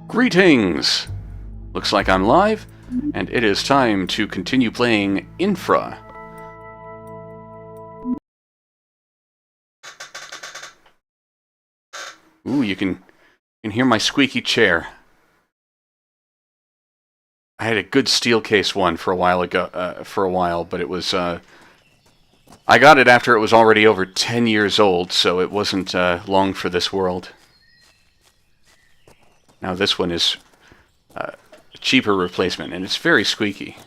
Greetings! Looks like I'm live, and it is time to continue playing Infra. Ooh, you can hear my squeaky chair. I had a good steel case one for a while, but it was, I got it after it was already over 10 years old, so it wasn't long for this world. Now this one is a cheaper replacement, and it's very squeaky.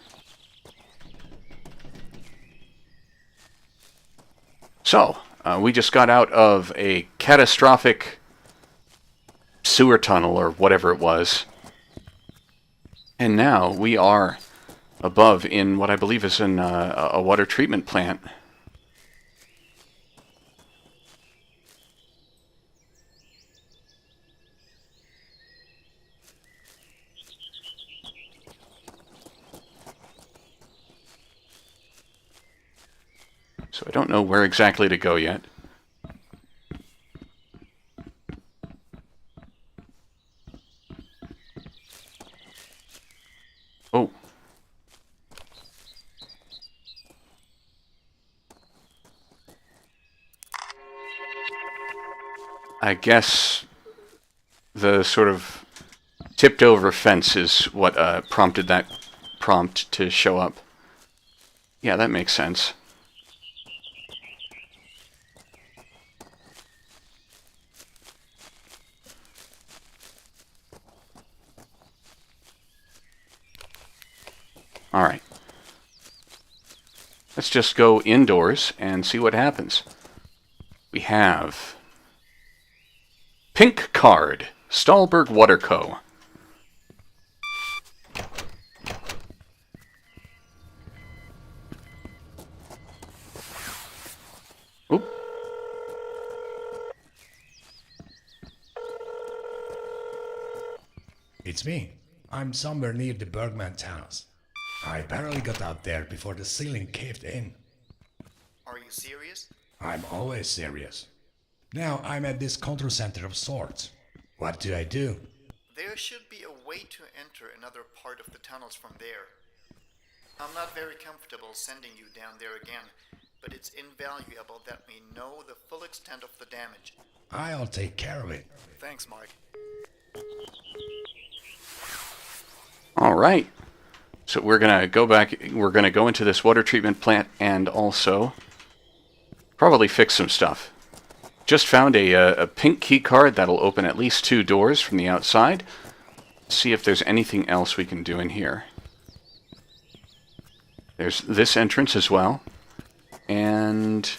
So, we just got out of a catastrophic sewer tunnel, or whatever it was. And now we are above in what I believe is a water treatment plant. So I don't know where exactly to go yet. Oh. I guess the sort of tipped over fence is what prompted that prompt to show up. Yeah, that makes sense. Alright. Let's just go indoors and see what happens. We have Pink Card, Stahlberg Water Co. Oop. It's me. I'm somewhere near the Bergman Tunnels. I barely got out there before the ceiling caved in. Are you serious? I'm always serious. Now I'm at this control center of sorts. What do I do? There should be a way to enter another part of the tunnels from there. I'm not very comfortable sending you down there again, but it's invaluable that we know the full extent of the damage. I'll take care of it. Thanks, Mark. Alright. So we're gonna go back, we're gonna go into this water treatment plant and also probably fix some stuff. Just found a pink key card that'll open at least 2 doors from the outside. See if there's anything else we can do in here. There's this entrance as well. And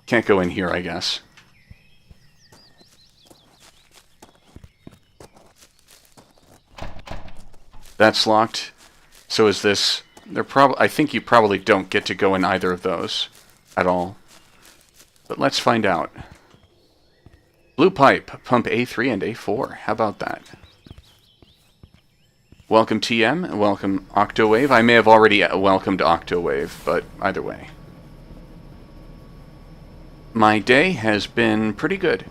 can't go in here, I guess. That's locked. So is this. I think you probably don't get to go in either of those at all. But let's find out. Blue pipe, pump A3 and A4. How about that? Welcome TM, welcome Octowave. I may have already welcomed Octowave, but either way. My day has been pretty good.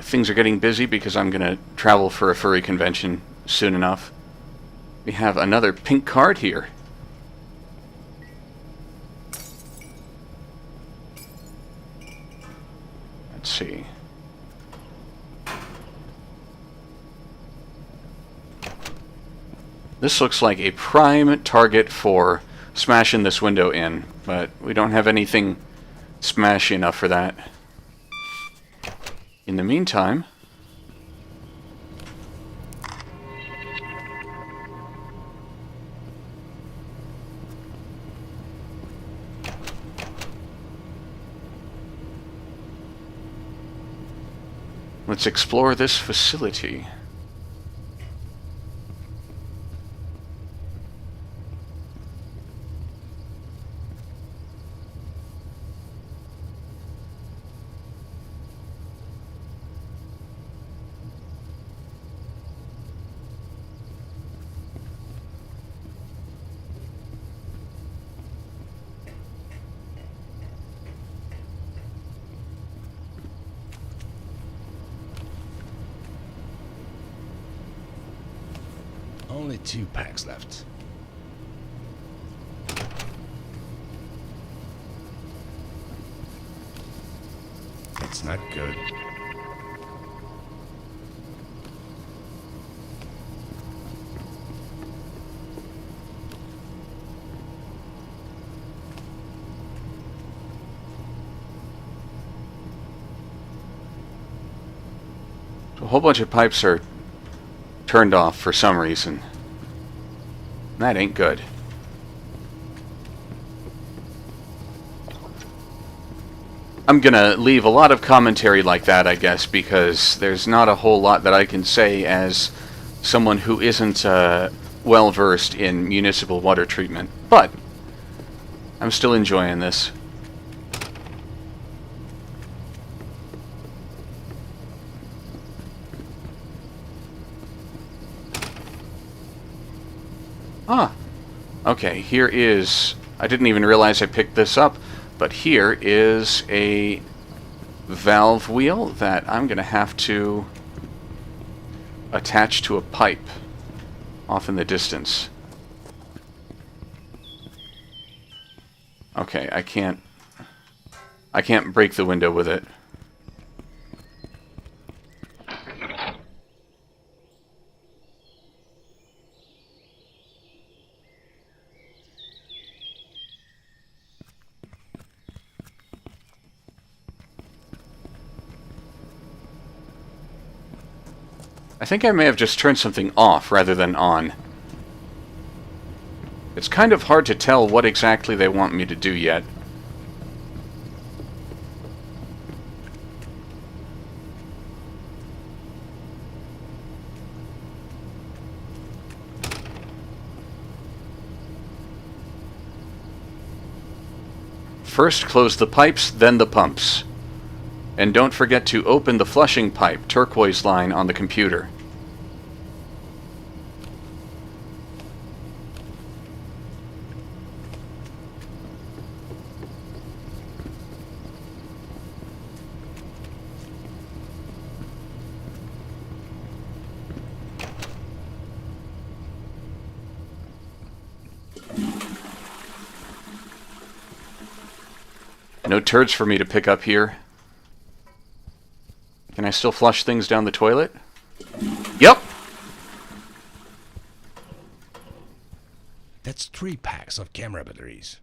Things are getting busy because I'm going to travel for a furry convention soon enough. We have another pink card here. Let's see. This looks like a prime target for smashing this window in, but we don't have anything smashy enough for that. In the meantime, let's explore this facility. only 2 packs left. It's not good. A whole bunch of pipes are turned off for some reason. That ain't good. I'm gonna leave a lot of commentary like that, I guess, because there's not a whole lot that I can say as someone who isn't well versed in municipal water treatment. But I'm still enjoying this. Ah, okay, here is... I didn't even realize I picked this up, but here is a valve wheel that I'm going to have to attach to a pipe off in the distance. Okay, I can't break the window with it. I think I may have just turned something off rather than on. It's kind of hard to tell what exactly they want me to do yet. First close the pipes, then the pumps. And don't forget to open the flushing pipe, turquoise line on the computer. No turds for me to pick up here. Can I still flush things down the toilet? Yep! That's 3 packs of camera batteries.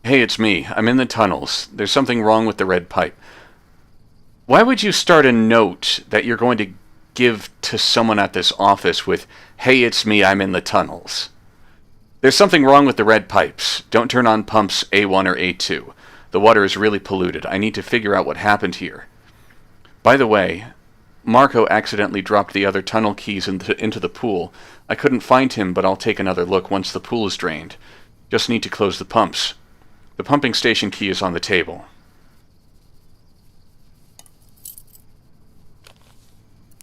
Hey, it's me. I'm in the tunnels. There's something wrong with the red pipe. Why would you start a note that you're going to give to someone at this office with, "Hey, it's me, I'm in the tunnels"? There's something wrong with the red pipes. Don't turn on pumps A1 or A2. The water is really polluted. I need to figure out what happened here. By the way, Marco accidentally dropped the other tunnel keys into the pool. I couldn't find him, but I'll take another look once the pool is drained. Just need to close the pumps. The pumping station key is on the table.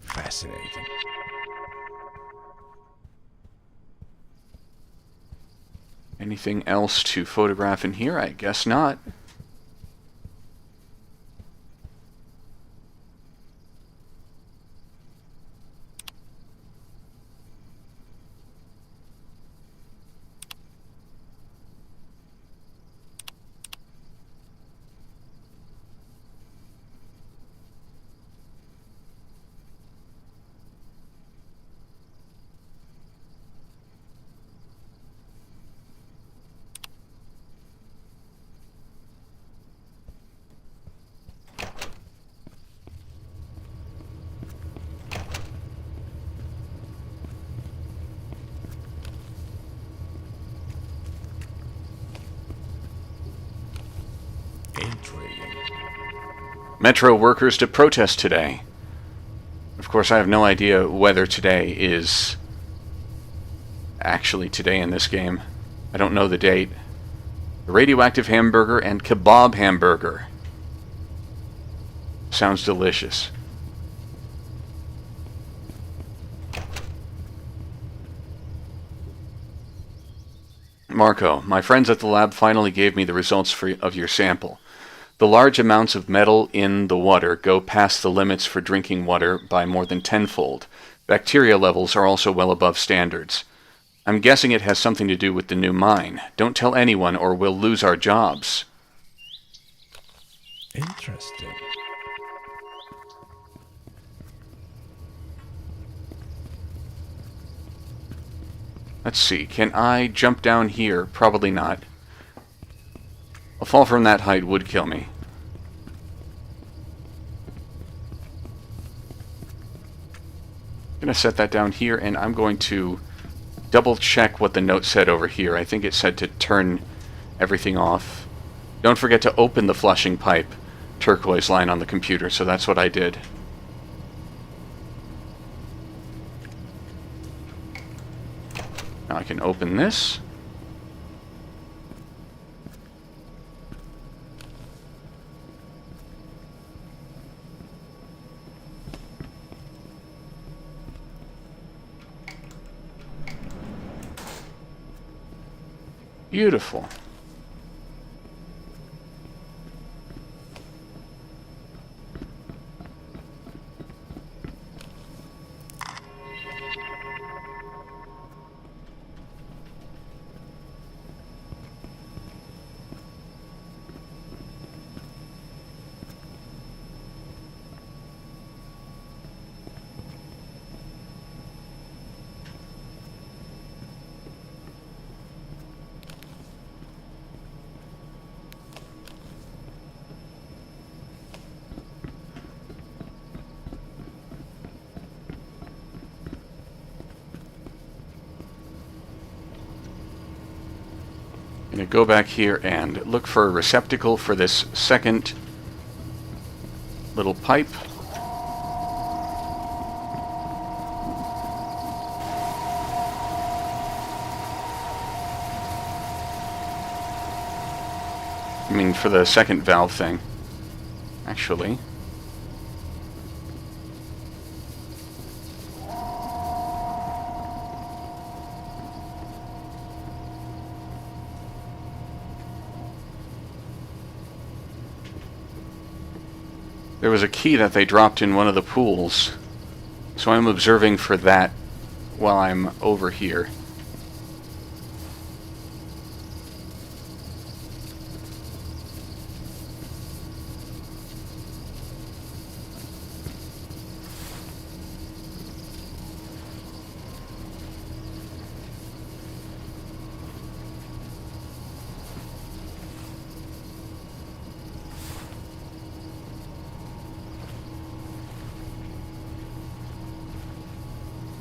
Fascinating. Anything else to photograph in here? I guess not. Intriguing. Metro workers to protest today. Of course, I have no idea whether today is actually today in this game. I don't know the date. A radioactive hamburger and kebab hamburger. Sounds delicious. Marco, my friends at the lab finally gave me the results of your sample. The large amounts of metal in the water go past the limits for drinking water by more than tenfold. Bacteria levels are also well above standards. I'm guessing it has something to do with the new mine. Don't tell anyone or we'll lose our jobs. Interesting. Let's see, can I jump down here? Probably not. A fall from that height would kill me. I'm going to set that down here, and I'm going to double check what the note said over here. I think it said to turn everything off. Don't forget to open the flushing pipe turquoise line on the computer, so that's what I did. Now I can open this. Beautiful. I'm going to go back here and look for a receptacle for this second little pipe. I mean, for the second valve thing, actually. There was a key that they dropped in one of the pools, so I'm observing for that while I'm over here.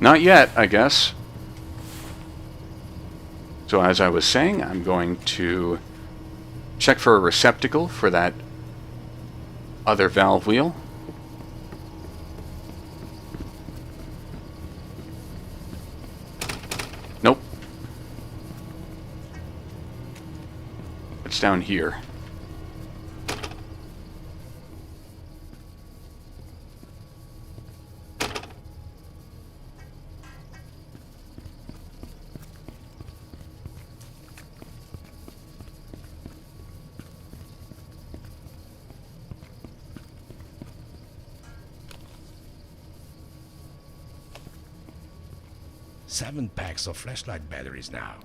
Not yet, I guess. So as I was saying, I'm going to check for a receptacle for that other valve wheel. Nope. It's down here. Seven packs of flashlight batteries now.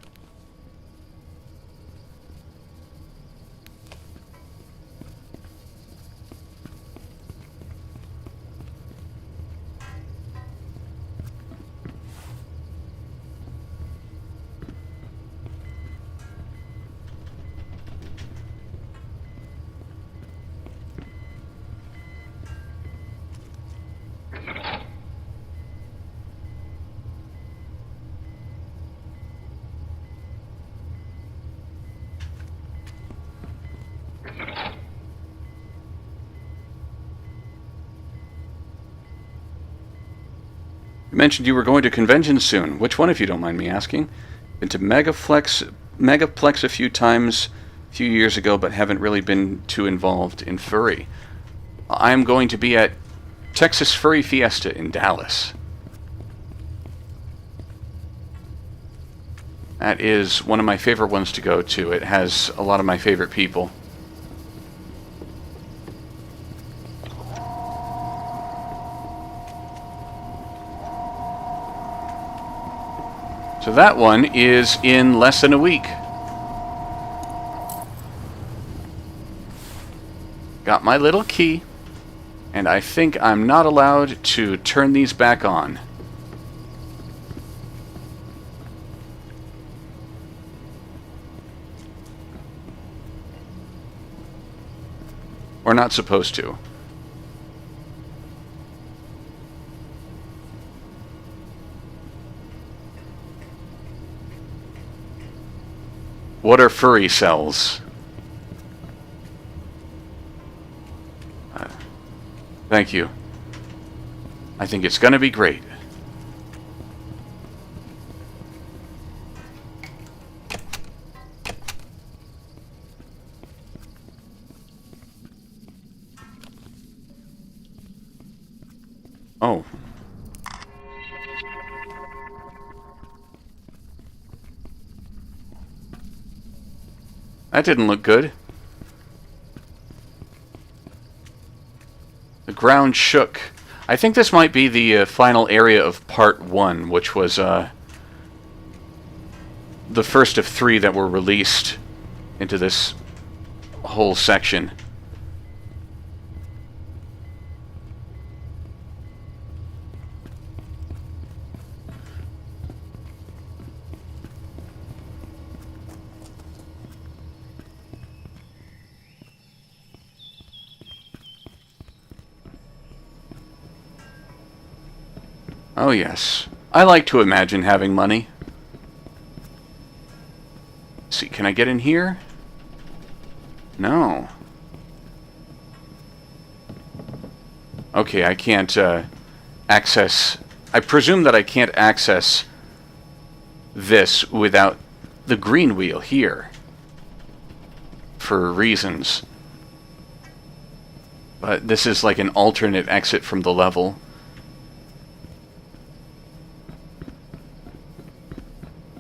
You mentioned you were going to conventions soon. Which one, if you don't mind me asking? Been to Megaplex a few times a few years ago, but haven't really been too involved in furry. I'm going to be at Texas Furry Fiesta in Dallas. That is one of my favorite ones to go to. It has a lot of my favorite people. So that one is in less than a week. Got my little key, and I think I'm not allowed to turn these back on. We're not supposed to. What are furry cells? Thank you. I think it's gonna be great. Oh. That didn't look good. The ground shook. I think this might be the final area of Part 1, which was the first of 3 that were released into this whole section. Oh yes. I like to imagine having money. Let's see, can I get in here? No. Okay, I can't access... I presume that I can't access this without the green wheel here. For reasons. But this is like an alternate exit from the level.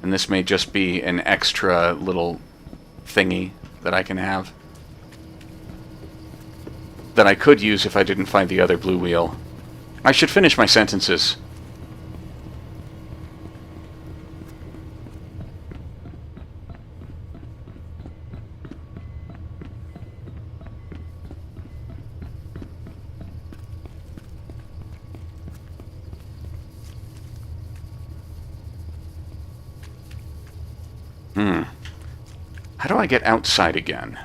And this may just be an extra little thingy that I can have. That I could use if I didn't find the other blue wheel. I should finish my sentences. How do I get outside again?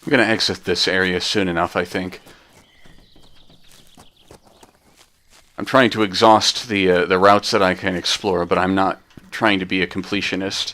I'm gonna exit this area soon enough, I think. I'm trying to exhaust the routes that I can explore, but I'm not trying to be a completionist.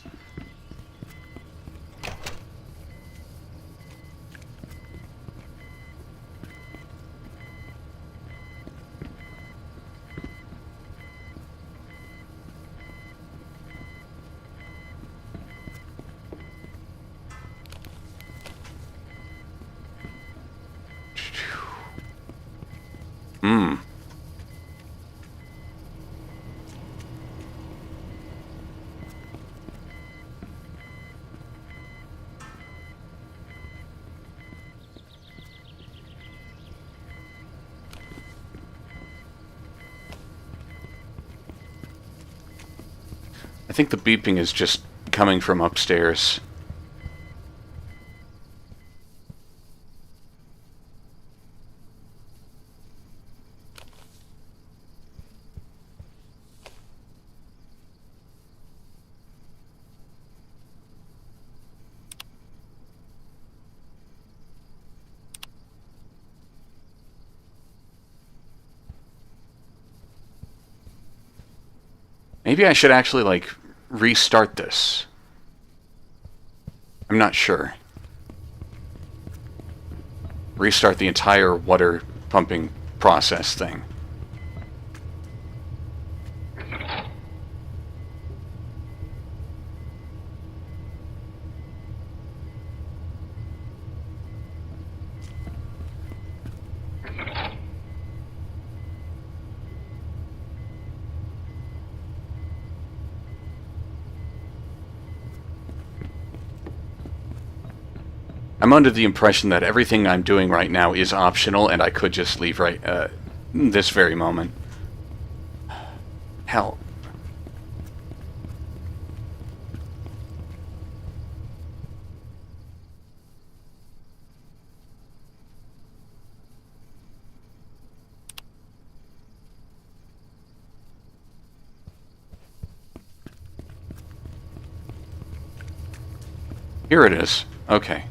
I think the beeping is just coming from upstairs. Maybe I should actually, like, restart this. I'm not sure. Restart the entire water pumping process thing. I'm under the impression that everything I'm doing right now is optional, and I could just leave right this very moment. Hell. Here it is. Okay.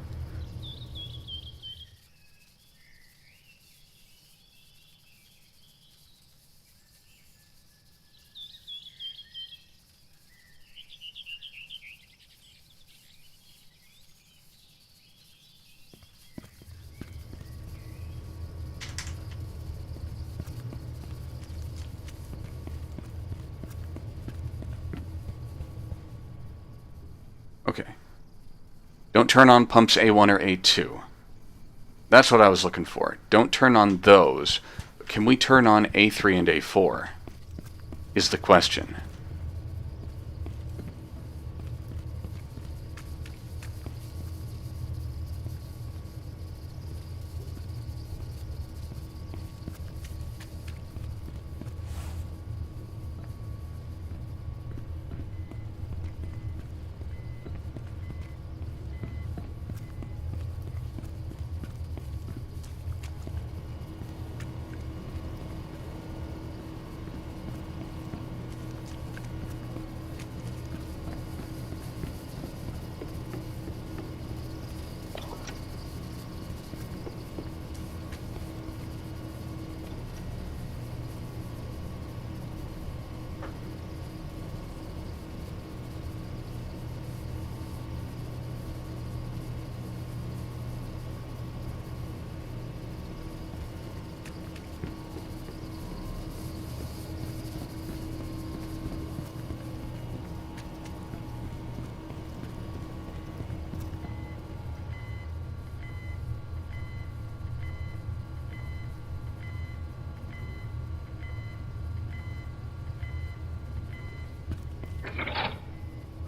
Okay. Don't turn on pumps A1 or A2. That's what I was looking for. Don't turn on those. Can we turn on A3 and A4? Is the question.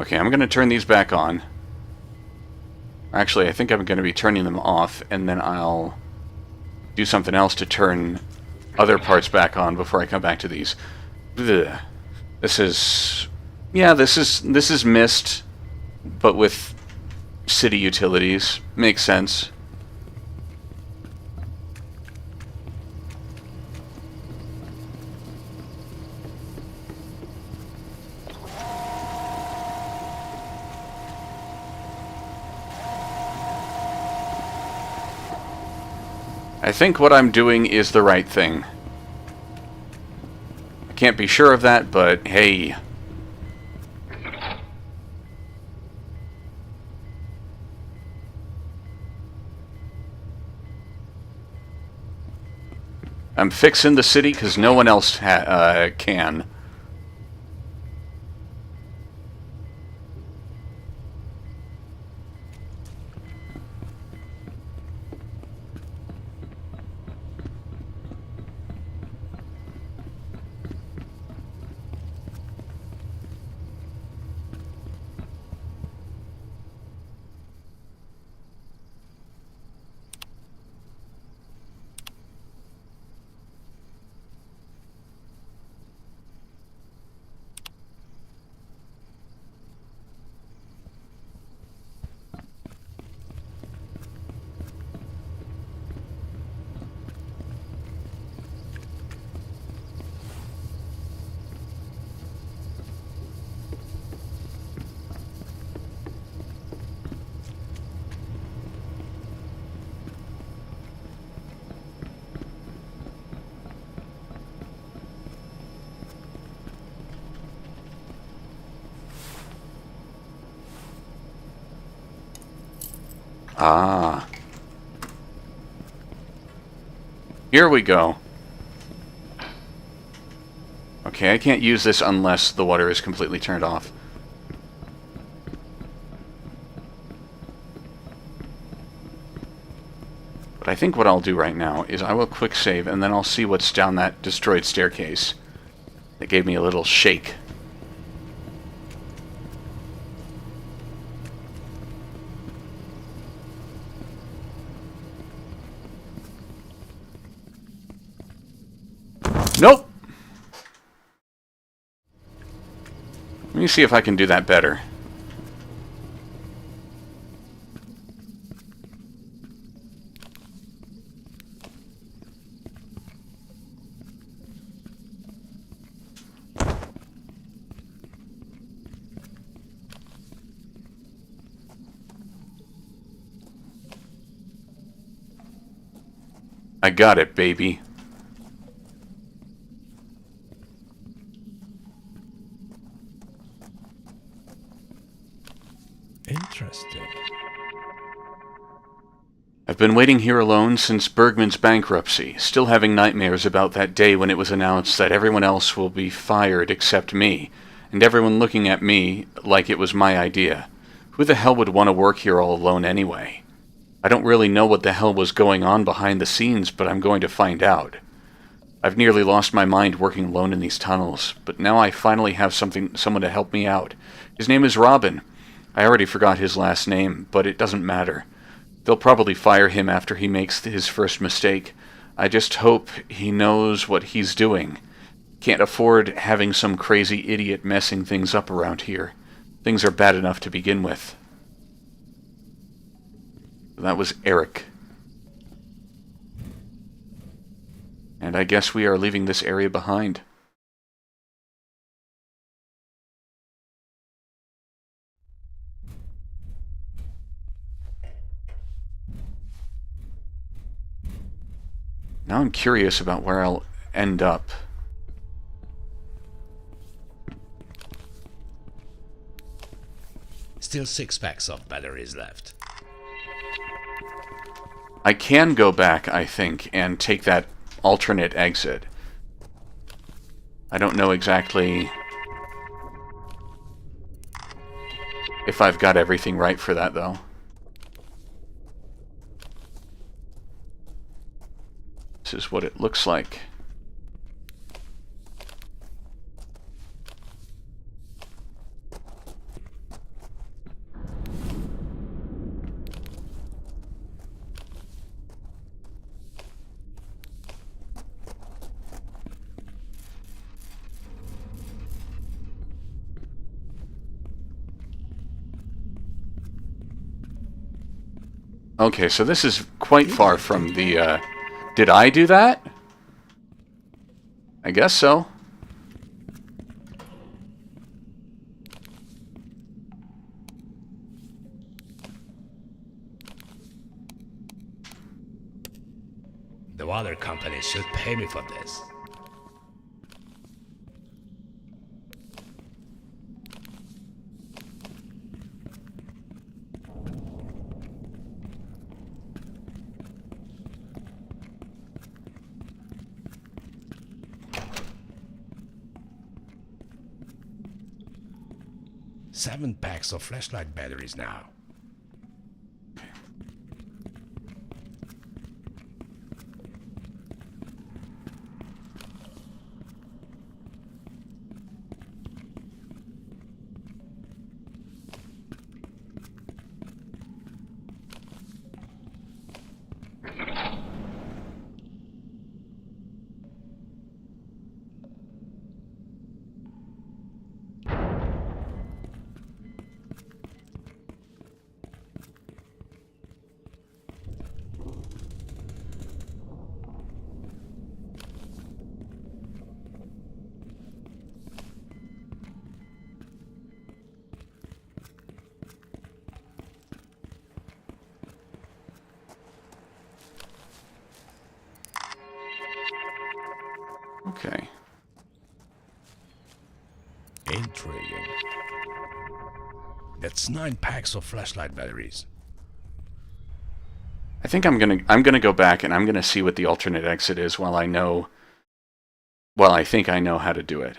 Okay, I'm going to turn these back on. Actually, I think I'm going to be turning them off, and then I'll do something else to turn other parts back on before I come back to these. Ugh. This is... yeah, this is Mist, but with city utilities. Makes sense. I think what I'm doing is the right thing. I can't be sure of that, but hey. I'm fixing the city because no one else can. Ah. Here we go. Okay, I can't use this unless the water is completely turned off. But I think what I'll do right now is I will quick save, and then I'll see what's down that destroyed staircase. That gave me a little shake. Nope! Let me see if I can do that better. I got it, baby. Interesting. I've been waiting here alone since Bergman's bankruptcy, still having nightmares about that day when it was announced that everyone else will be fired except me, and everyone looking at me like it was my idea. Who the hell would want to work here all alone anyway? I don't really know what the hell was going on behind the scenes, but I'm going to find out. I've nearly lost my mind working alone in these tunnels, but now I finally have someone to help me out. His name is Robin. I already forgot his last name, but it doesn't matter. They'll probably fire him after he makes his first mistake. I just hope he knows what he's doing. Can't afford having some crazy idiot messing things up around here. Things are bad enough to begin with. That was Eric. And I guess we are leaving this area behind. Now I'm curious about where I'll end up. Still 6 packs of batteries left. I can go back, I think, and take that alternate exit. I don't know exactly if I've got everything right for that, though. This is what it looks like. Okay, so this is quite far from the, Did I do that? I guess so. The water company should pay me for this. Seven packs of flashlight batteries now. Okay. Intriguing. That's 9 packs of flashlight batteries. I think I'm gonna go back and I'm gonna see what the alternate exit is while I think I know how to do it.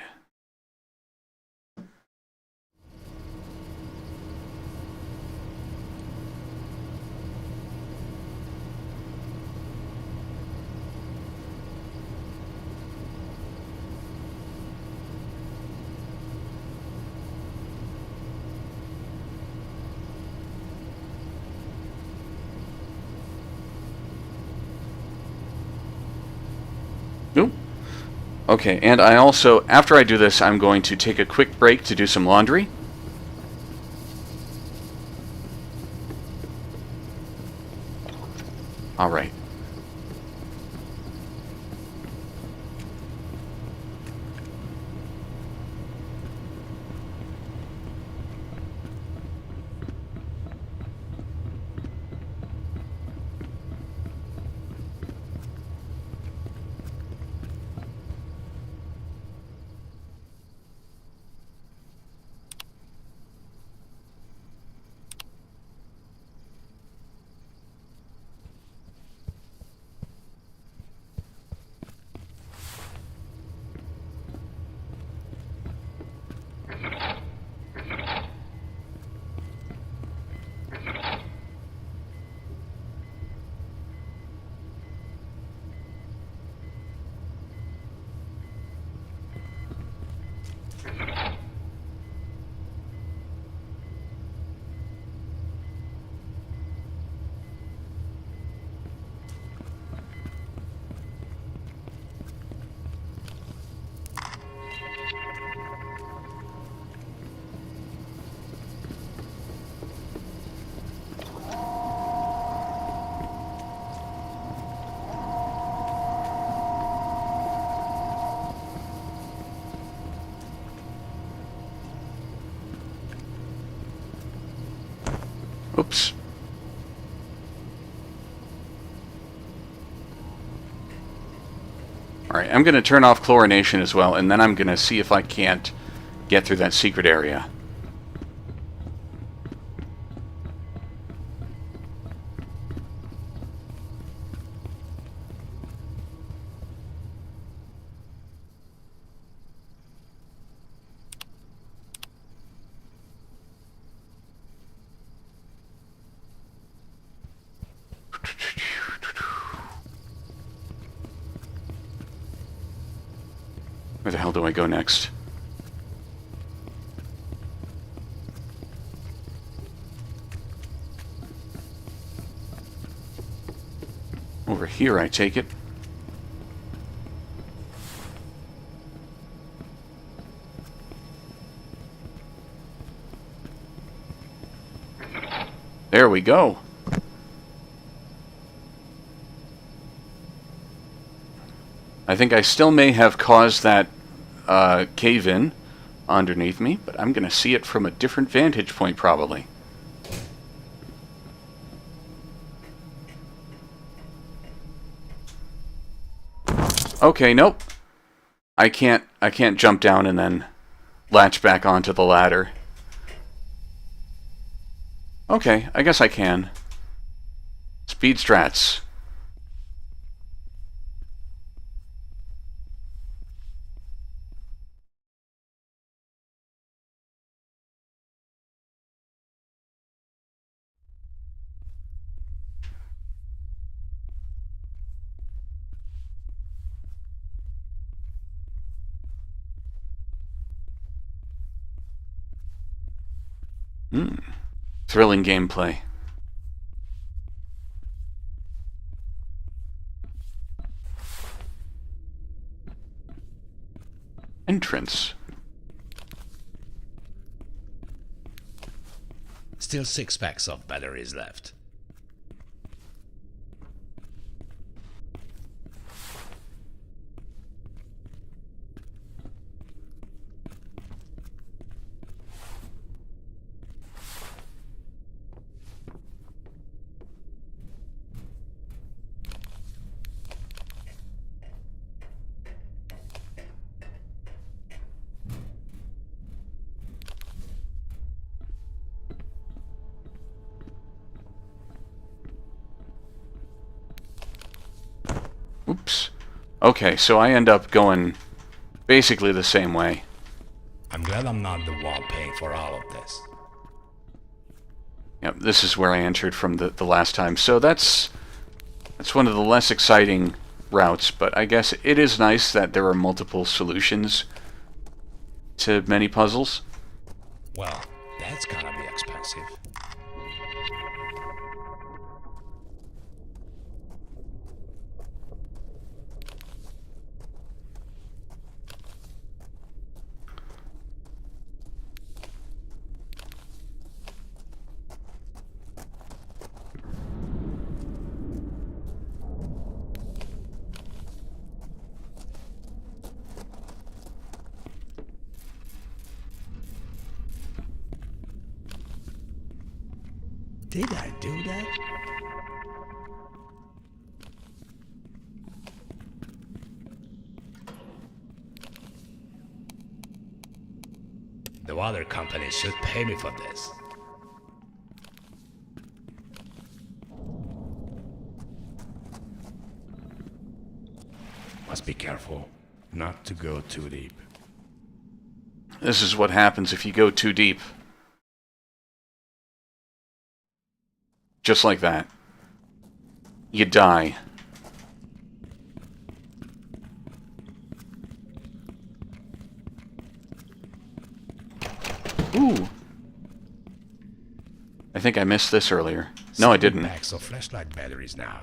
Oop. Okay, and I also, after I do this, I'm going to take a quick break to do some laundry. All right. Oops. Alright, I'm going to turn off chlorination as well, and then I'm going to see if I can't get through that secret area. Where the hell do I go next? Over here, I take it. There we go. I think I still may have caused that cave-in underneath me, but I'm going to see it from a different vantage point, probably. Okay, nope. I can't jump down and then latch back onto the ladder. Okay, I guess I can. Speed strats. Thrilling gameplay. Entrance. Still 6 packs of batteries left. Oops. Okay, so I end up going basically the same way. I'm glad I'm not the one paying for all of this. Yep, this is where I entered from the last time. So that's one of the less exciting routes, but I guess it is nice that there are multiple solutions to many puzzles. Well, that's gonna be expensive. Did I do that? The water company should pay me for this. Must be careful not to go too deep. This is what happens if you go too deep. Just like that. You die. Ooh. I think I missed this earlier. No, I didn't. Packs of flashlight batteries now.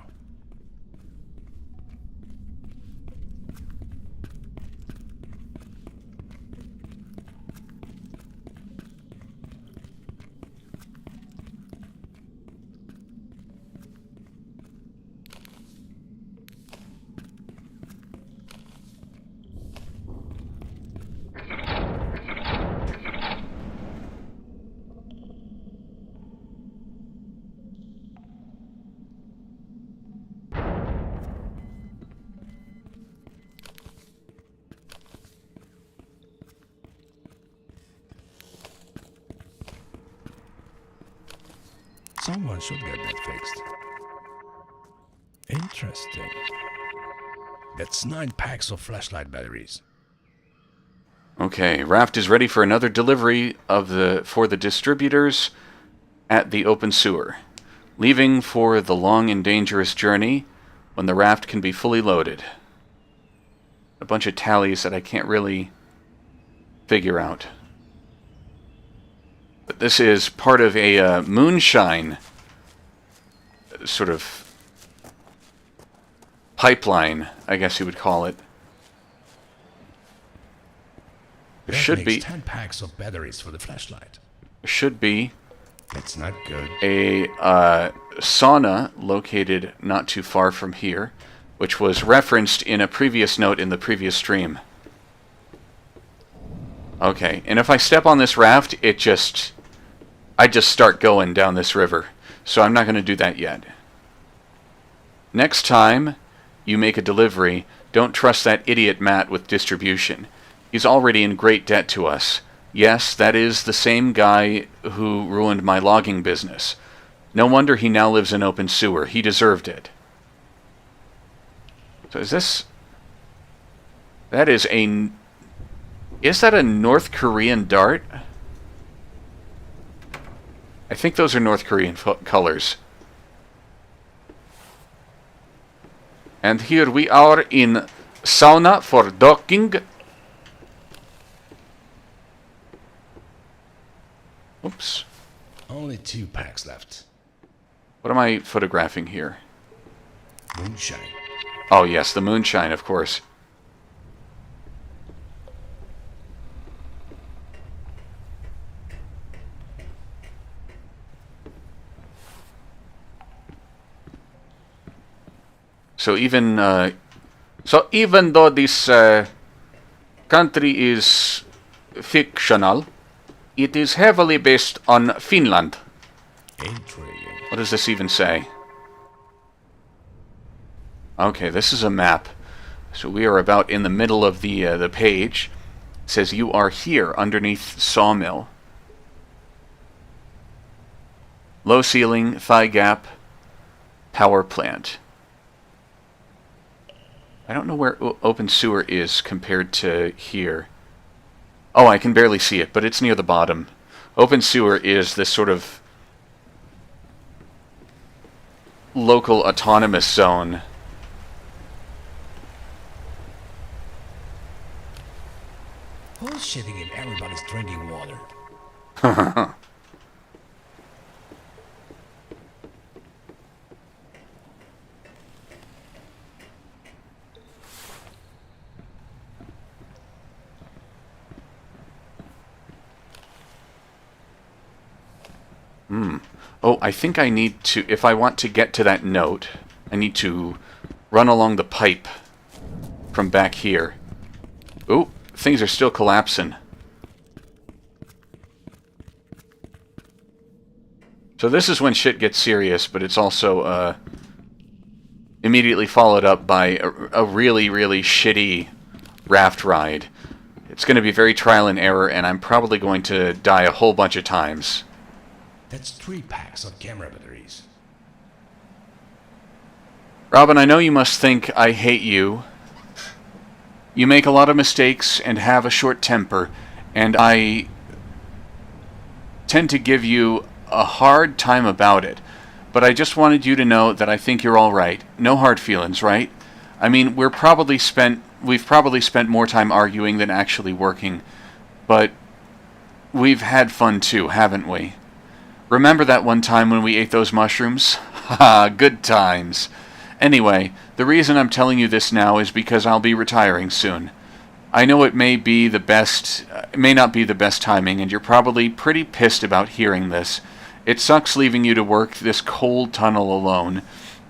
Someone should get that fixed. Interesting. That's 9 packs of flashlight batteries. Okay, raft is ready for another delivery for the distributors at the open sewer. Leaving for the long and dangerous journey when the raft can be fully loaded. A bunch of tallies that I can't really figure out. But this is part of a moonshine sort of pipeline, I guess you would call it. There should be 10 packs of batteries for the flashlight. Should be That's not good. a sauna located not too far from here, which was referenced in a previous note in the previous stream. Okay, and if I step on this raft, I just start going down this river. So I'm not going to do that yet. Next time you make a delivery, don't trust that idiot Matt with distribution. He's already in great debt to us. Yes, that is the same guy who ruined my logging business. No wonder he now lives in open sewer. He deserved it. So is that is that a North Korean dart? I think those are North Korean colors. And here we are in sauna for docking. Oops. Only 2 packs left. What am I photographing here? Moonshine. Oh yes, the moonshine, of course. So even though this country is fictional, it is heavily based on Finland. Intriguing. What does this even say? Okay, this is a map. So we are about in the middle of the page. It says you are here underneath sawmill. Low ceiling, thigh gap, power plant. I don't know where open sewer is compared to here. Oh, I can barely see it, but it's near the bottom. Open sewer is this sort of local autonomous zone. Who's shitting in everybody's drinking water? Oh, I think I need to, if I want to get to that note, I need to run along the pipe from back here. Ooh, things are still collapsing. So this is when shit gets serious, but it's also immediately followed up by a really, really shitty raft ride. It's going to be very trial and error, and I'm probably going to die a whole bunch of times. That's 3 packs of camera batteries. Robin, I know you must think I hate you. You make a lot of mistakes and have a short temper, and I tend to give you a hard time about it. But I just wanted you to know that I think you're all right. No hard feelings, right? I mean, we've probably spent more time arguing than actually working, but we've had fun too, haven't we? Remember that one time when we ate those mushrooms? Haha, good times. Anyway, the reason I'm telling you this now is because I'll be retiring soon. I know it may not be the best timing, and you're probably pretty pissed about hearing this. It sucks leaving you to work this cold tunnel alone,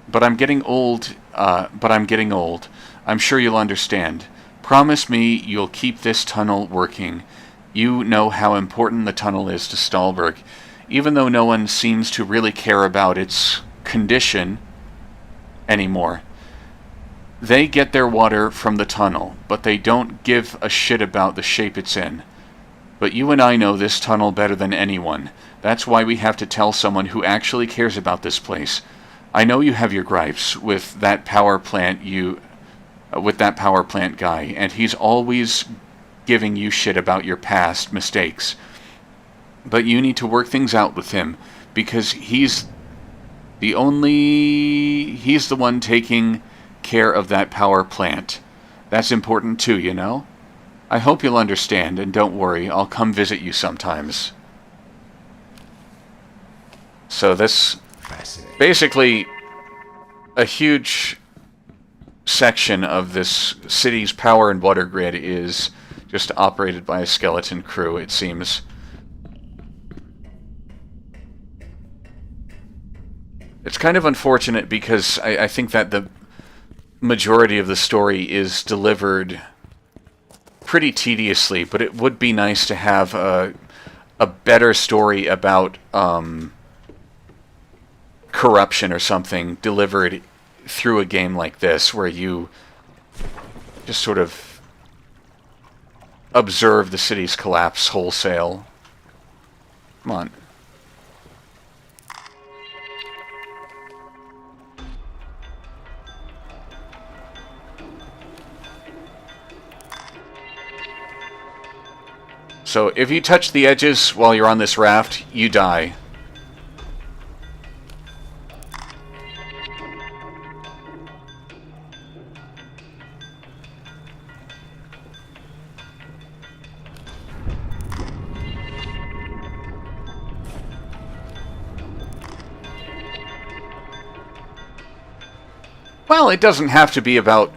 but I'm getting old. I'm sure you'll understand. Promise me you'll keep this tunnel working. You know how important the tunnel is to Stahlberg. Even though no one seems to really care about its condition anymore. They get their water from the tunnel, but they don't give a shit about the shape it's in. But you and I know this tunnel better than anyone. That's why we have to tell someone who actually cares about this place. I know you have your gripes with that power plant guy, and he's always giving you shit about your past mistakes. But you need to work things out with him, because he's the one taking care of that power plant. That's important too, you know? I hope you'll understand, and don't worry, I'll come visit you sometimes. So this, basically, a huge section of this city's power and water grid is just operated by a skeleton crew, it seems. It's kind of unfortunate because I think that the majority of the story is delivered pretty tediously, but it would be nice to have a better story about corruption or something delivered through a game like this, where you just sort of observe the city's collapse wholesale. Come on. So if you touch the edges while you're on this raft, you die. Well, it doesn't have to be about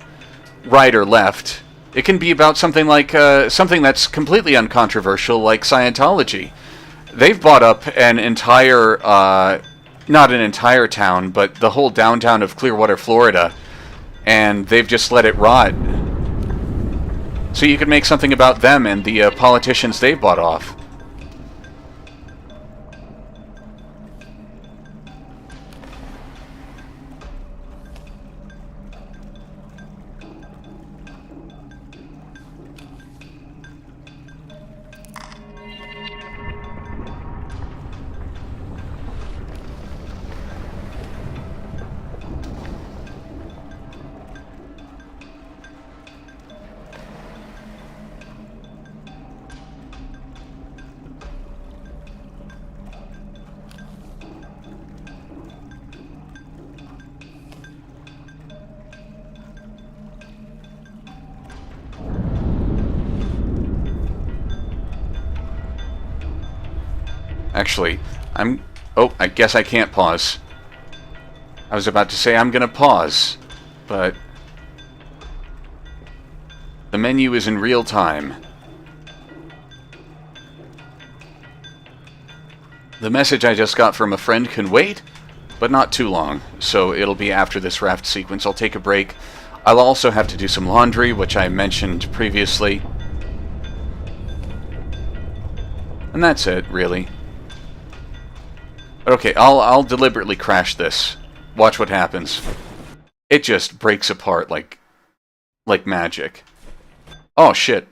right or left. It can be about something like something that's completely uncontroversial, like Scientology. They've bought up an entire, not an entire town, but the whole downtown of Clearwater, Florida, and they've just let it rot. So you could make something about them and the politicians they've bought off. Actually, oh, I guess I can't pause. I was about to say I'm gonna pause, but the menu is in real time. The message I just got from a friend can wait, but not too long, so it'll be after this raft sequence. I'll take a break. I'll also have to do some laundry, which I mentioned previously. And that's it, really. Okay, I'll deliberately crash this. Watch what happens. It just breaks apart like magic. Oh, shit.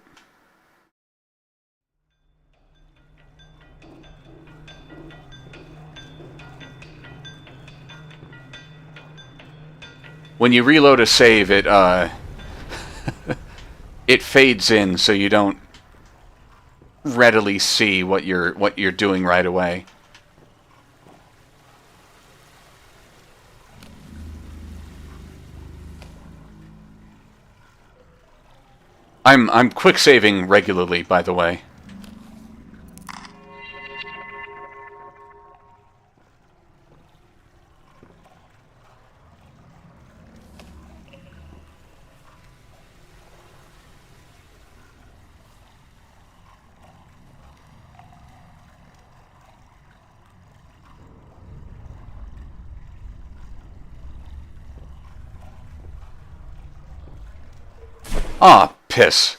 When you reload a save, it it fades in, so you don't readily see what you're doing right away. I'm quick saving regularly, by the way. Ah, piss.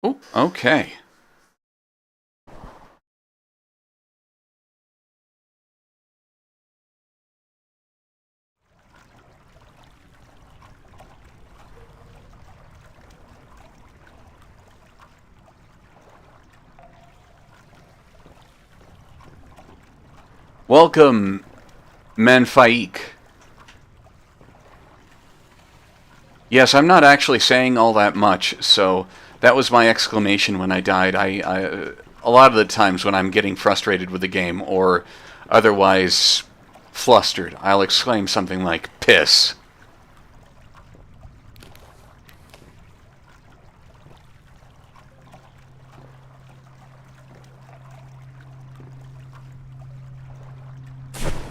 Oh, okay. Welcome, Manfaik. Yes, I'm not actually saying all that much, so that was my exclamation when I died. A lot of the times when I'm getting frustrated with the game or otherwise flustered, I'll exclaim something like, piss.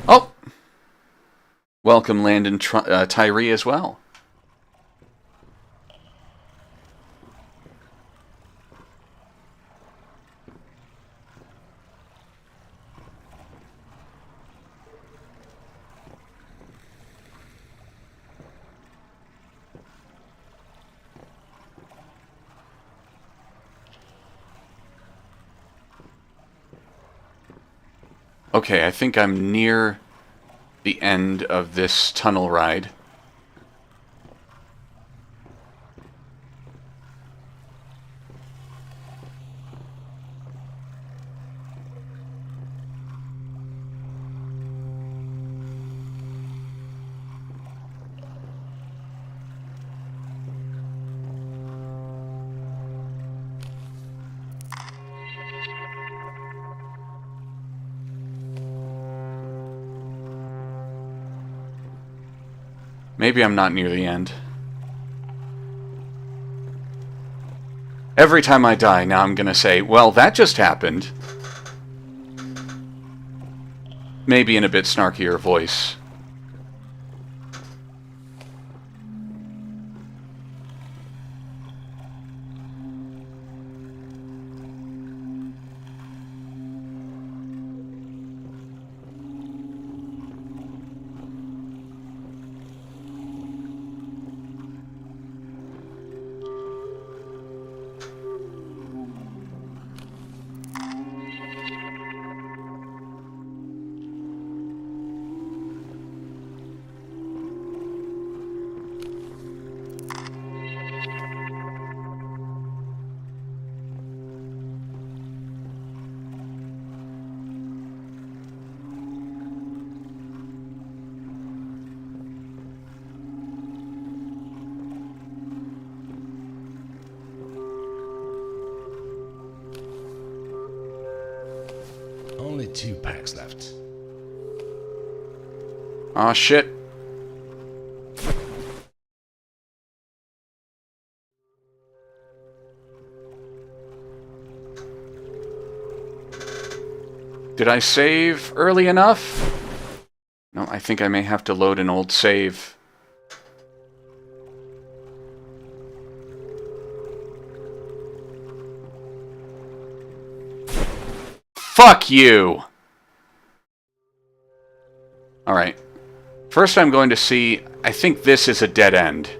Oh! Welcome, Landon Tyree as well. Okay, I think I'm near the end of this tunnel ride. Maybe I'm not near the end. Every time I die, now I'm gonna say, well, that just happened. Maybe in a bit snarkier voice. only 2 packs left. Aw, shit. Did I save early enough? No, I think I may have to load an old save. Fuck you! Alright. First I'm going to see... I think this is a dead end.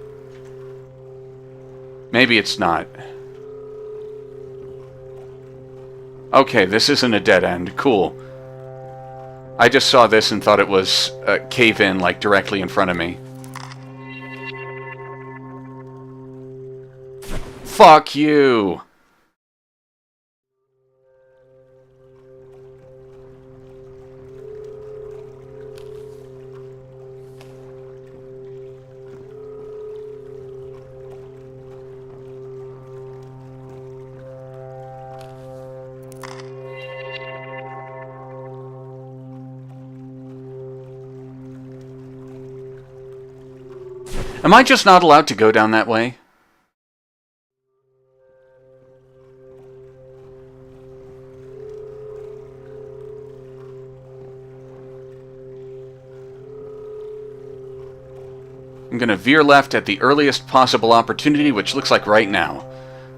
Maybe it's not. Okay, this isn't a dead end. Cool. I just saw this and thought it was a cave-in, like, directly in front of me. Fuck you! Am I just not allowed to go down that way? I'm gonna veer left at the earliest possible opportunity, which looks like right now.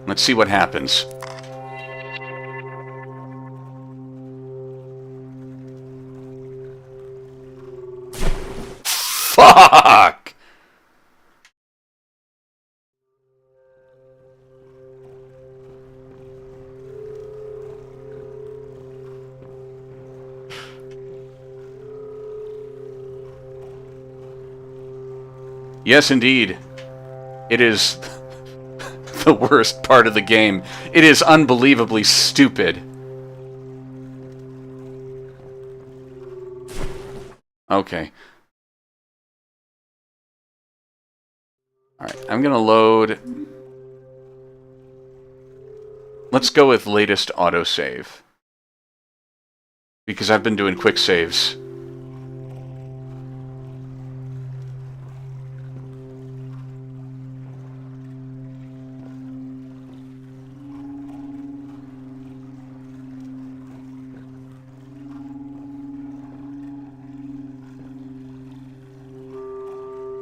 Let's see what happens. Fuck! Yes, indeed. It is the worst part of the game. It is unbelievably stupid. Okay. Alright, I'm gonna load... Let's go with latest autosave. Because I've been doing quick saves.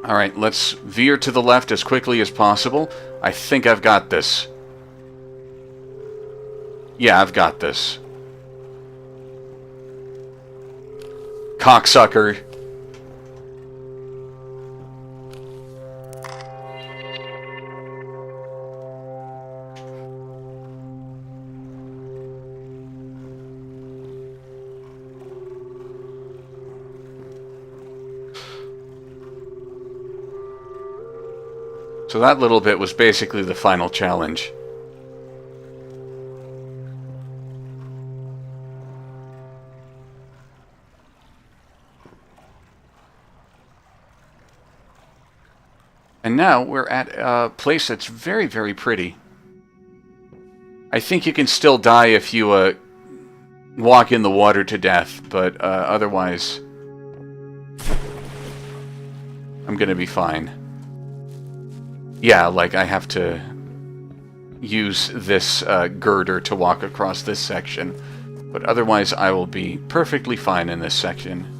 Alright, let's veer to the left as quickly as possible. I think I've got this. Yeah, I've got this. Cocksucker. So that little bit was basically the final challenge. And now we're at a place that's very, very pretty. I think you can still die if you walk in the water to death, but otherwise I'm gonna be fine. Yeah, like I have to use this girder to walk across this section, but otherwise I will be perfectly fine in this section.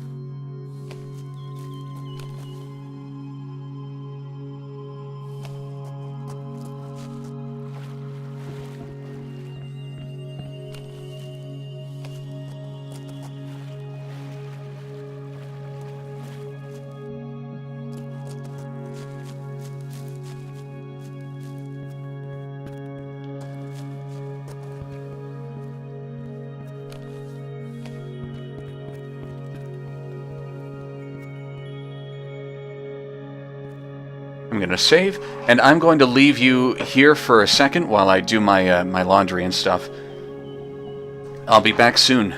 I'm going to save, and I'm going to leave you here for a second while I do my my laundry and stuff. I'll be back soon.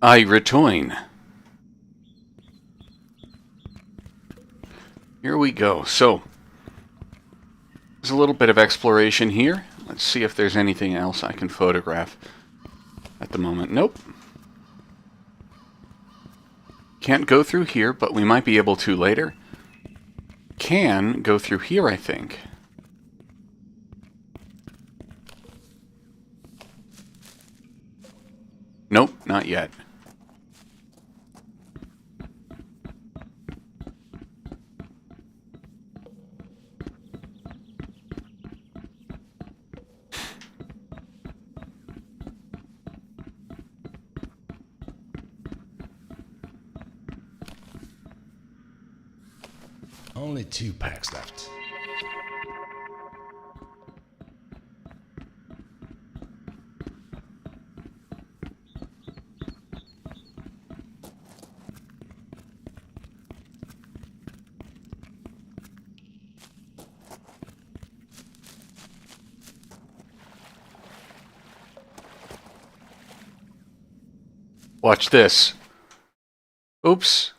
I return. Here we go. So, there's a little bit of exploration here. Let's see if there's anything else I can photograph at the moment. Nope. Can't go through here, but we might be able to later. Can go through here, I think. Nope, not yet. Only 2 packs left. Watch this. Oops.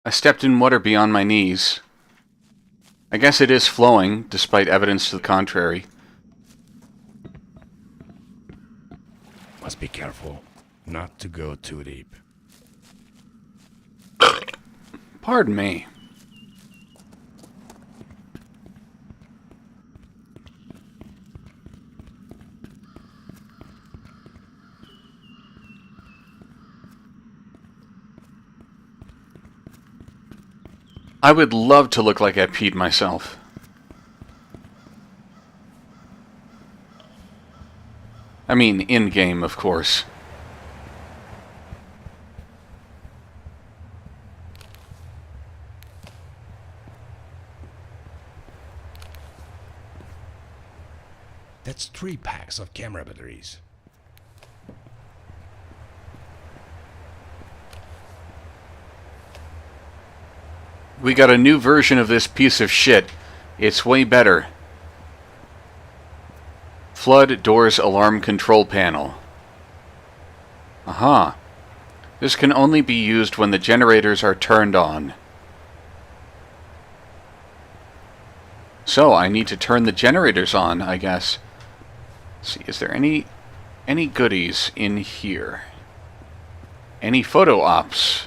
I stepped in water beyond my knees. I guess it is flowing, despite evidence to the contrary. Must be careful not to go too deep. Pardon me. I would love to look like I peed myself. I mean, in-game, of course. That's 3 packs of camera batteries. We got a new version of this piece of shit. It's way better. Flood doors alarm control panel. Aha. This can only be used when the generators are turned on. So, I need to turn the generators on, I guess. Let's see, is there any goodies in here? Any photo ops?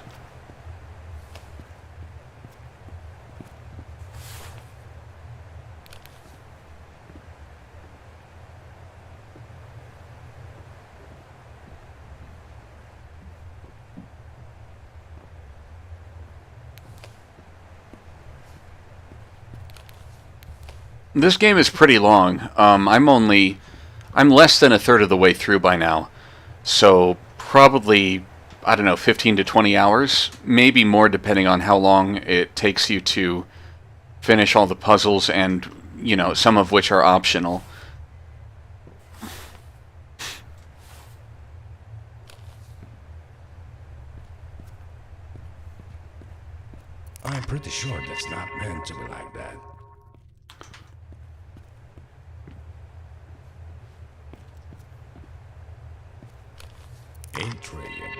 This game is pretty long. I'm less than a third of the way through by now. So, probably, I don't know, 15 to 20 hours. Maybe more depending on how long it takes you to finish all the puzzles and, you know, some of which are optional. I'm pretty sure that's not meant to be like that. $8 trillion.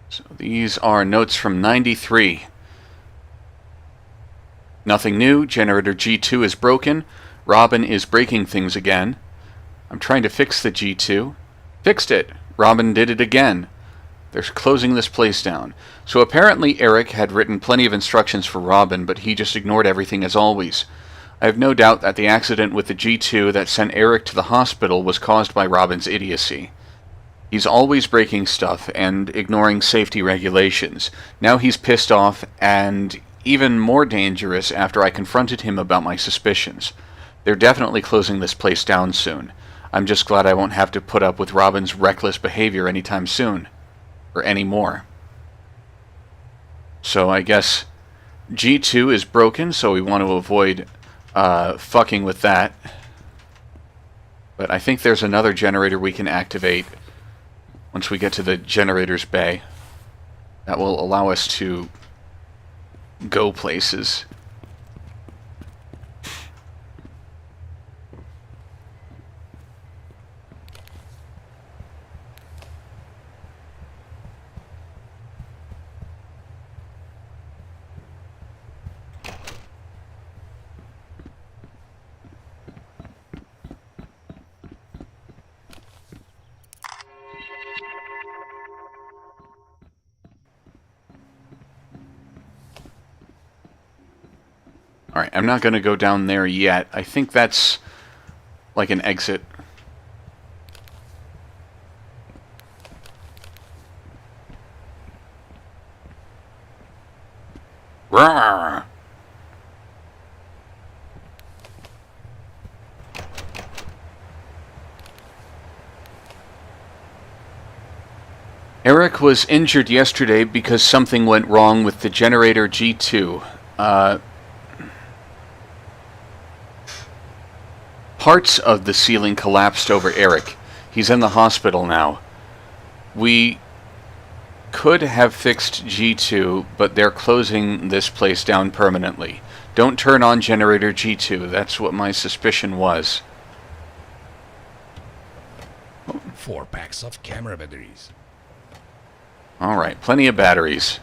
So these are notes from 93. Nothing new. Generator G2 is broken. Robin is breaking things again. I'm trying to fix the G2. Fixed it. Robin did it again. They're closing this place down. So apparently Eric had written plenty of instructions for Robin, but he just ignored everything as always. I have no doubt that the accident with the G2 that sent Eric to the hospital was caused by Robin's idiocy. He's always breaking stuff and ignoring safety regulations. Now he's pissed off and even more dangerous after I confronted him about my suspicions. They're definitely closing this place down soon. I'm just glad I won't have to put up with Robin's reckless behavior anytime soon. Or anymore. So I guess G2 is broken, so we want to avoid fucking with that. But I think there's another generator we can activate once we get to the generator's bay. That will allow us to go places. Alright, I'm not going to go down there yet. I think that's like an exit. Roar! Eric was injured yesterday because something went wrong with the generator G2. Parts of the ceiling collapsed over Eric. He's in the hospital now. We could have fixed G2, but they're closing this place down permanently. Don't turn on generator G2. That's what my suspicion was. 4 packs of camera batteries. Alright, plenty of batteries.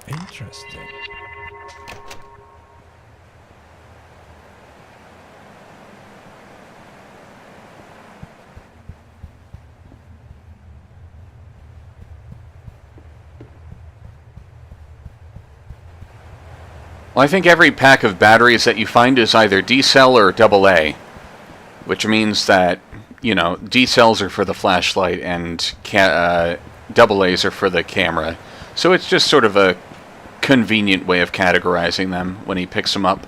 Interesting. Well, I think every pack of batteries that you find is either D-cell or AA, which means that, you know, D-cells are for the flashlight and AAs are for the camera. So it's just sort of a convenient way of categorizing them when he picks them up.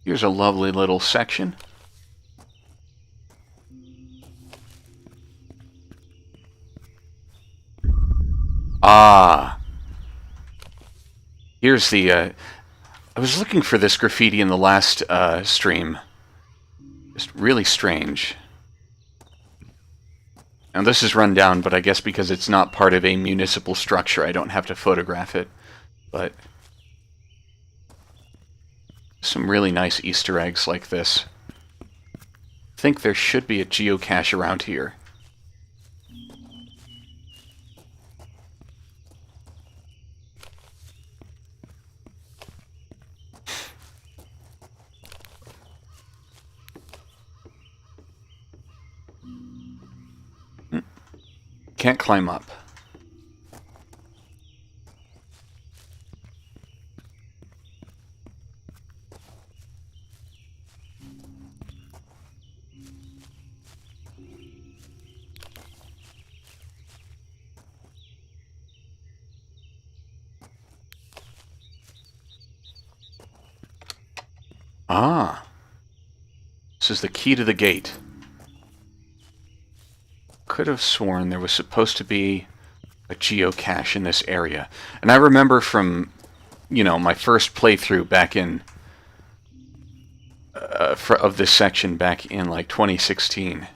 Here's a lovely little section. Ah. Here's the, I was looking for this graffiti in the last stream. Just really strange. Now this is run down, but I guess because it's not part of a municipal structure, I don't have to photograph it. But some really nice Easter eggs like this. I think there should be a geocache around here. Can't climb up. Ah. This is the key to the gate. Could have sworn there was supposed to be a geocache in this area. And I remember from, you know, my first playthrough back in of this section back in like 2016.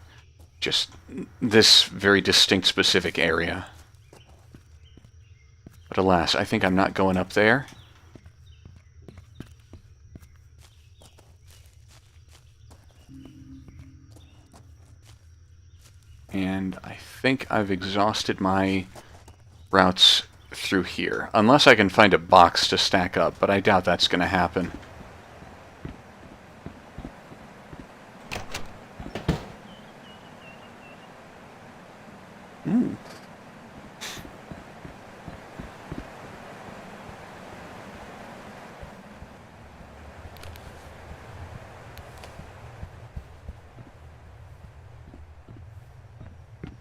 Just this very distinct specific area. But alas, I think I'm not going up there. And I think I've exhausted my routes through here. Unless I can find a box to stack up, but I doubt that's going to happen.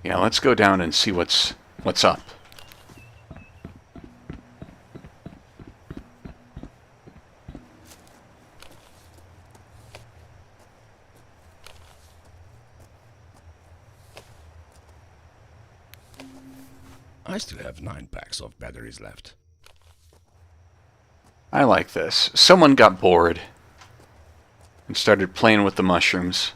Yeah, let's go down and see what's up. I still have 9 packs of batteries left. I like this. Someone got bored and started playing with the mushrooms.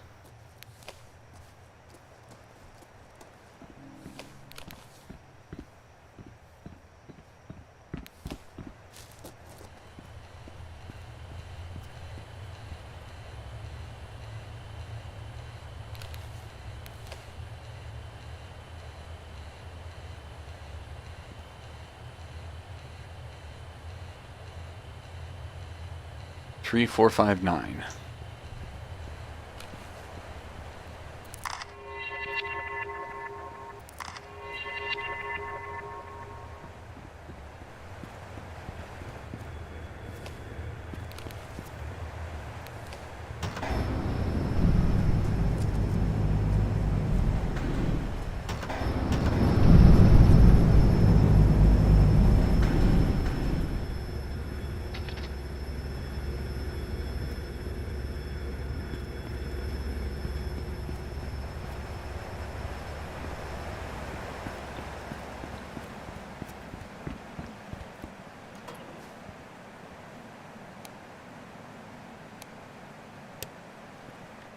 3459.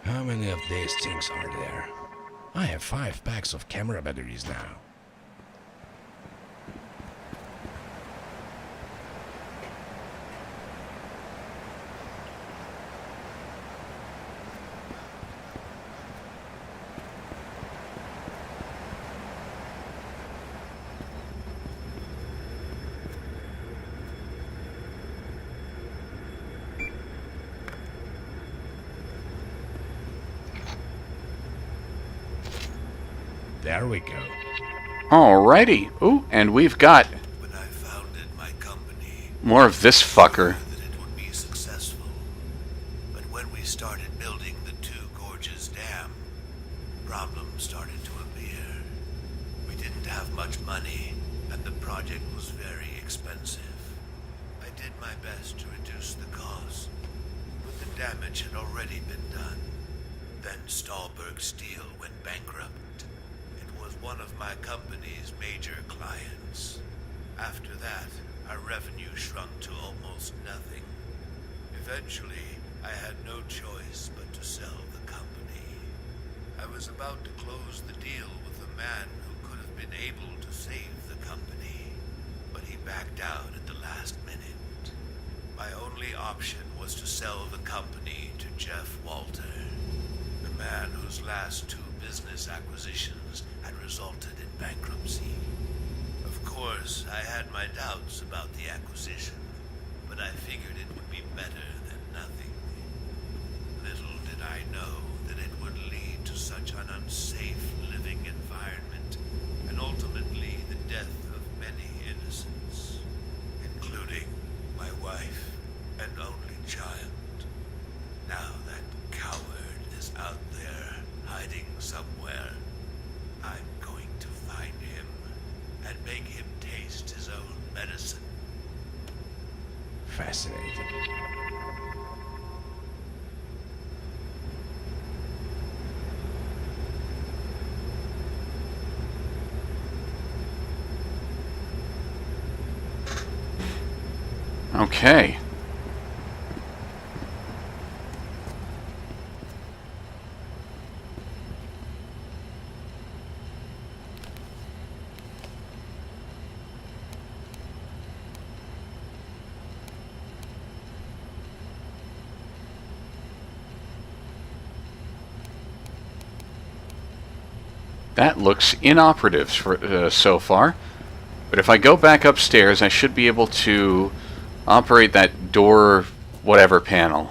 How many of these things are there? I have 5 packs of camera batteries now. There we go. Alrighty. Ooh, and we've got When I founded my company, more of this fucker. that it would be successful. But when we started building the Two Gorges Dam, problems started to appear. We didn't have much money, and the project was very expensive. I did my best to reduce the cost, but the damage had already been done. Then Stahlberg Steel went bankrupt. It was one of my company's major clients. After that, our revenue shrunk to almost nothing. Eventually, I had no choice but to sell the company. I was about to close the deal with a man who could have been able to save the company, but he backed out at the last minute. My only option was to sell the company to Jeff Walter, the man whose last 2 business acquisitions had resulted in bankruptcy. Of course, I had my doubts about the acquisition, but I figured it would be better than nothing. Little did I know that it would lead to such an unsafe living environment, and ultimately the death of many innocents, including my wife and only child. Now that coward is out there, hiding somewhere. I'm going to find him and make him taste his own medicine. Fascinating. Okay. That looks inoperative for, so far. But if I go back upstairs, I should be able to operate that door whatever panel.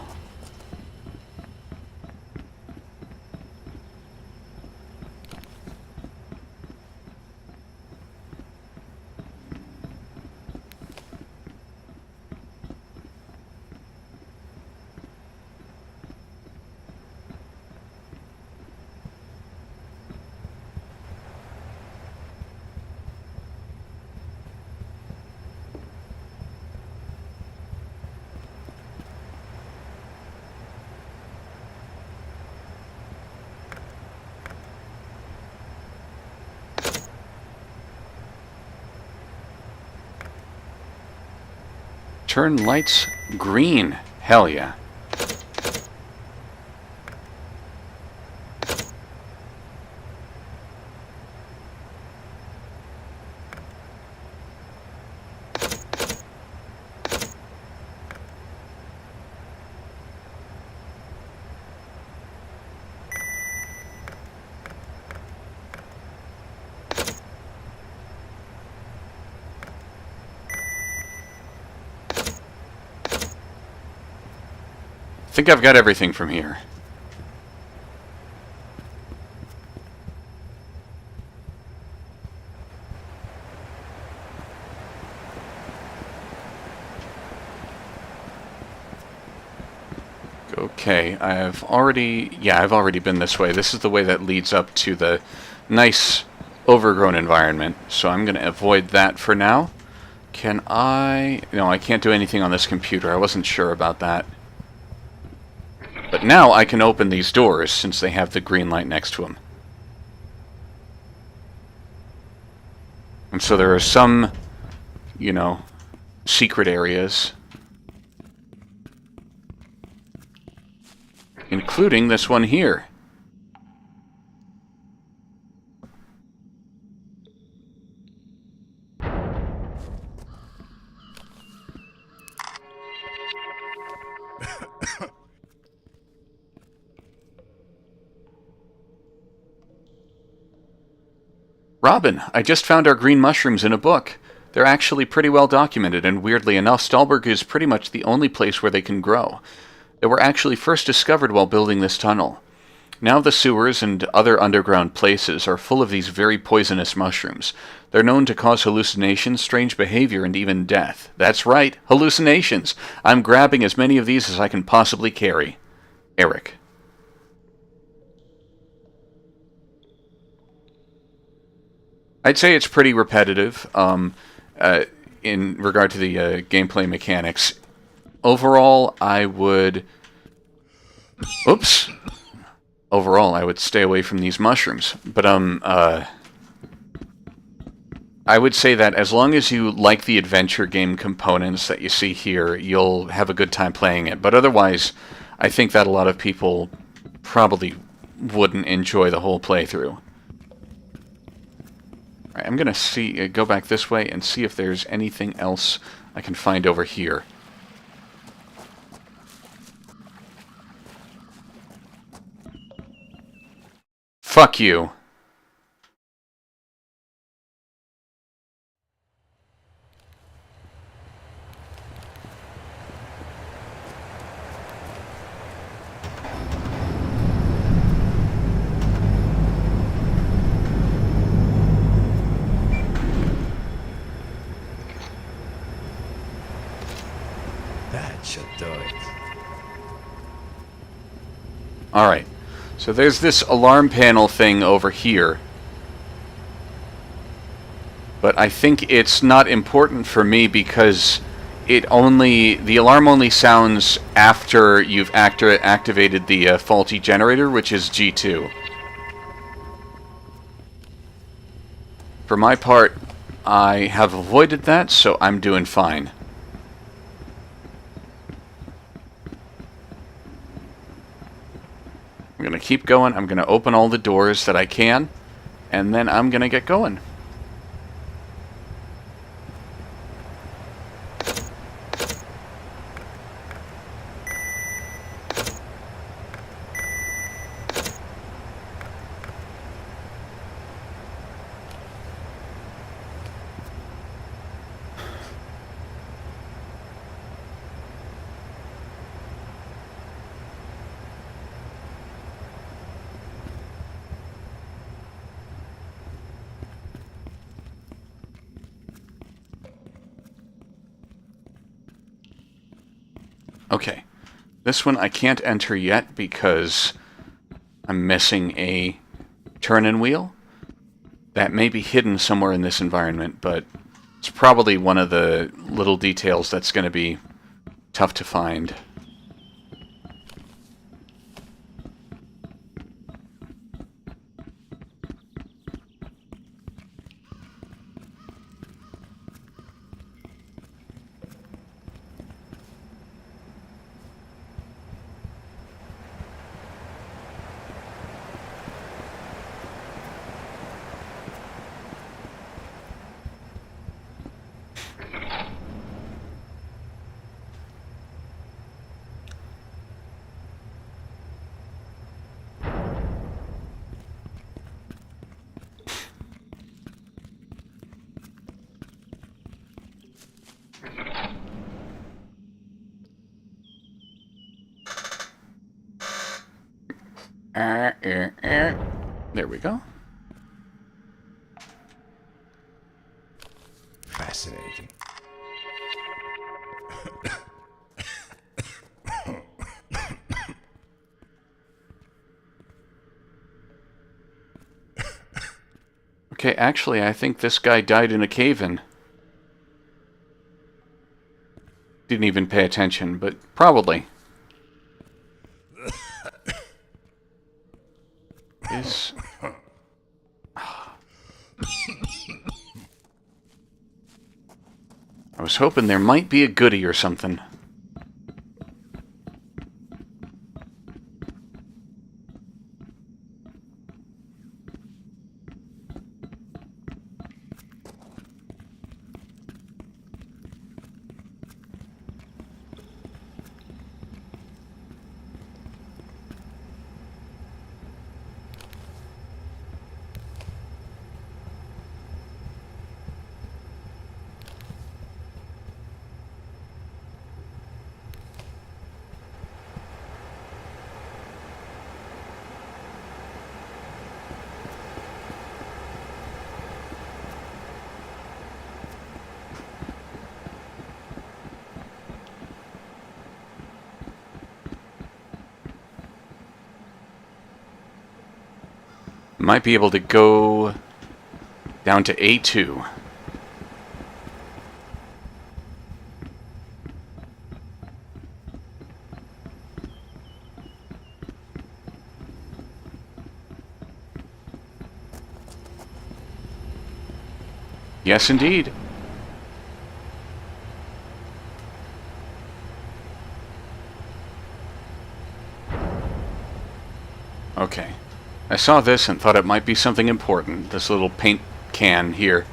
Turn lights green. Hell yeah. think I've got everything from here. Okay, I've already been this way. This is the way that leads up to the nice overgrown environment, so I'm going to avoid that for now. Can I... No, I can't do anything on this computer. I wasn't sure about that. But now I can open these doors, since they have the green light next to them. And so there are some, you know, secret areas. Including this one here. Robin, I just found our green mushrooms in a book. They're actually pretty well documented, and weirdly enough, Stahlberg is pretty much the only place where they can grow. They were actually first discovered while building this tunnel. Now the sewers and other underground places are full of these very poisonous mushrooms. They're known to cause hallucinations, strange behavior, and even death. That's right, hallucinations! I'm grabbing as many of these as I can possibly carry. Eric. I'd say it's pretty repetitive in regard to the gameplay mechanics. Overall, I would... Oops! Overall, I would stay away from these mushrooms. But, I would say that as long as you like the adventure game components that you see here, you'll have a good time playing it. But otherwise, I think that a lot of people probably wouldn't enjoy the whole playthrough. Alright, I'm gonna see, go back this way and see if there's anything else I can find over here. Fuck you. That should do it. Alright, so there's this alarm panel thing over here. But I think it's not important for me because the alarm only sounds after you've activated the faulty generator, which is G2. For my part, I have avoided that, so I'm doing fine. I'm going to keep going. I'm going to open all the doors that I can, and then I'm going to get going. Okay, this one I can't enter yet because I'm missing a turn-in wheel. That may be hidden somewhere in this environment, but it's probably one of the little details that's going to be tough to find. There we go. Fascinating. Okay, actually, I think this guy died in a cave-in. Didn't even pay attention, but probably. Is... I was hoping there might be a goodie or something. Might be able to go down to A2. Yes, indeed. Okay. I saw this and thought it might be something important. This little paint can here.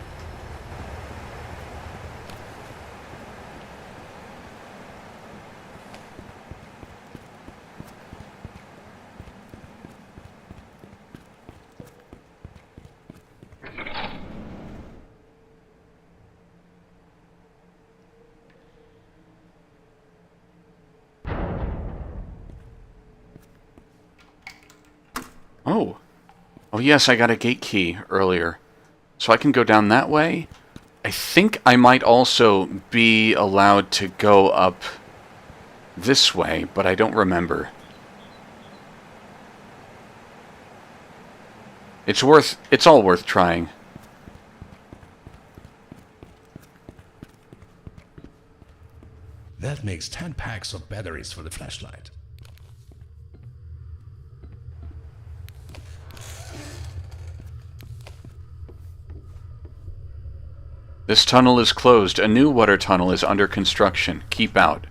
Oh. Oh yes, I got a gate key earlier. So I can go down that way. I think I might also be allowed to go up this way, but I don't remember. It's all worth trying. That makes 10 packs of batteries for the flashlight. This tunnel is closed. A new water tunnel is under construction. Keep out.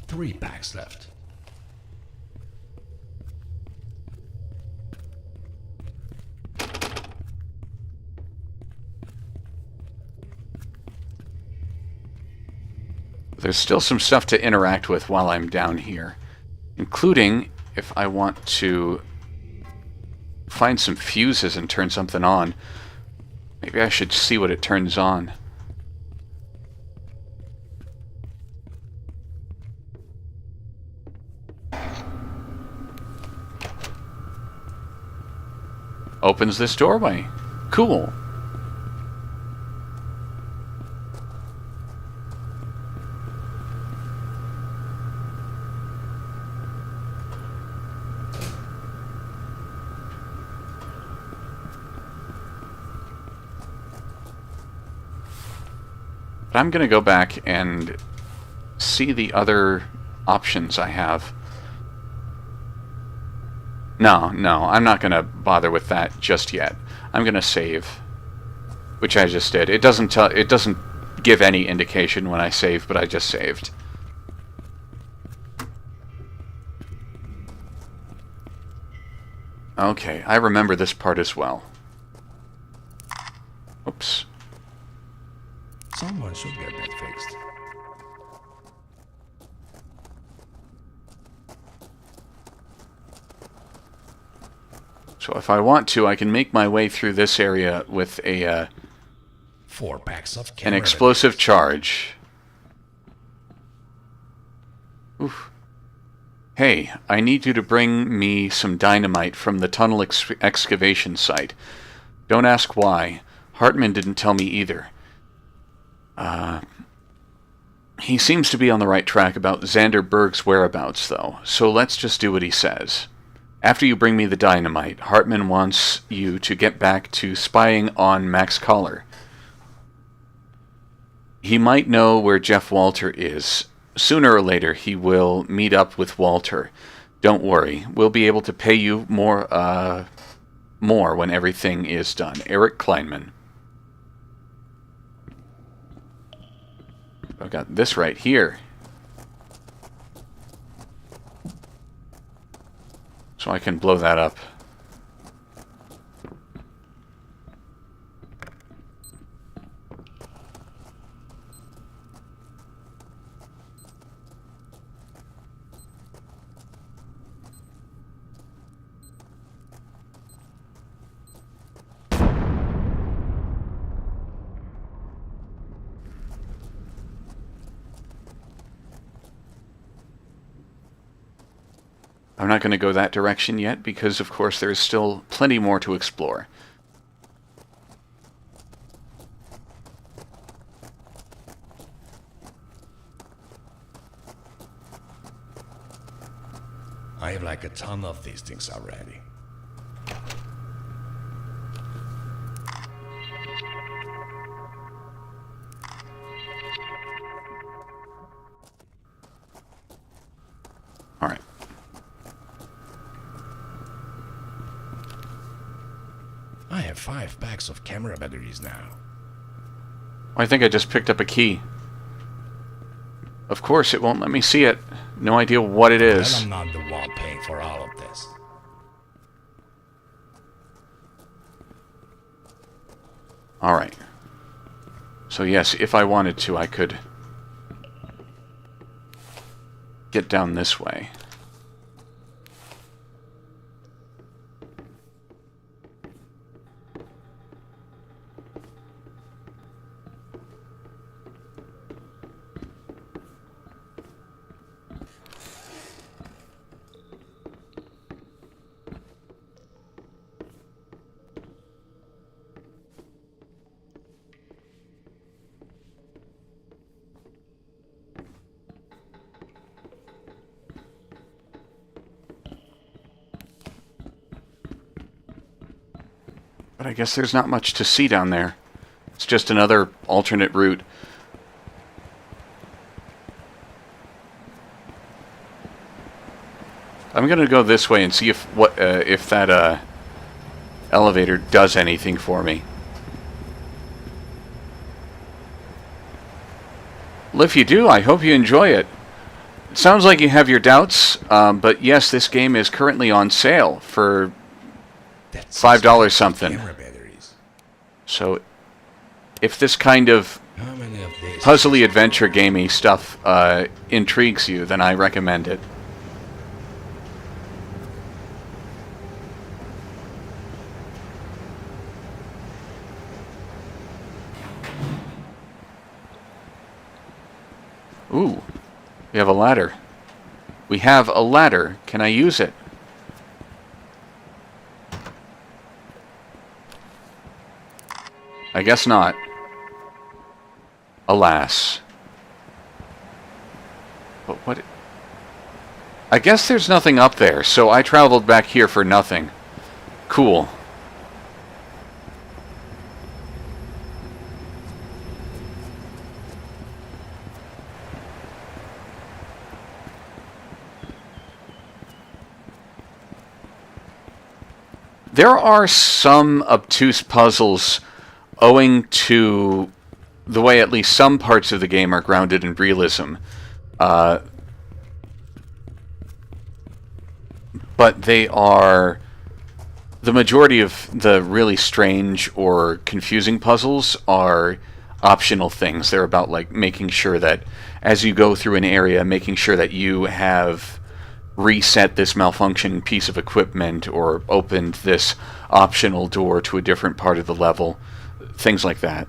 Three packs left. There's still some stuff to interact with while I'm down here, including if I want to find some fuses and turn something on. Maybe I should see what it turns on. Opens this doorway. Cool. But I'm going to go back and see the other options I have. No, I'm not going to bother with that just yet. I'm going to save, which I just did. It doesn't give any indication when I save, but I just saved. Okay, I remember this part as well. Oops. Someone should get that fixed. So if I want to, I can make my way through this area with 4 packs of an camera explosive charge. Oof. Hey, I need you to bring me some dynamite from the tunnel excavation site. Don't ask why. Hartman didn't tell me either. He seems to be on the right track about Xander Berg's whereabouts, though, so let's just do what he says. After you bring me the dynamite, Hartman wants you to get back to spying on Max Collar. He might know where Jeff Walter is. Sooner or later, he will meet up with Walter. Don't worry, we'll be able to pay you more when everything is done. Eric Kleinman. I've got this right here. So I can blow that up. I'm not going to go that direction yet because, of course, there is still plenty more to explore. I have like a ton of these things already. All right. I have 5 packs of camera batteries now. I think I just picked up a key. Of course, it won't let me see it. No idea what it And is. I'm not the one paying for all of this. All right. So yes, if I wanted to, I could get down this way. But I guess there's not much to see down there. It's just another alternate route. I'm gonna go this way and see if that elevator does anything for me. Well, if you do, I hope you enjoy it. It sounds like you have your doubts, but yes, this game is currently on sale for That's $5 something. camera batteries. So, if this kind of How many of these? puzzly adventure gamey stuff intrigues you, then I recommend it. Ooh, we have a ladder. We have a ladder. Can I use it? I guess not. Alas. But what? I guess there's nothing up there, so I traveled back here for nothing. Cool. There are some obtuse puzzles owing to the way at least some parts of the game are grounded in realism. But they are... The majority of the really strange or confusing puzzles are optional things. They're about like making sure that as you go through an area, making sure that you have reset this malfunctioning piece of equipment or opened this optional door to a different part of the level. Things like that.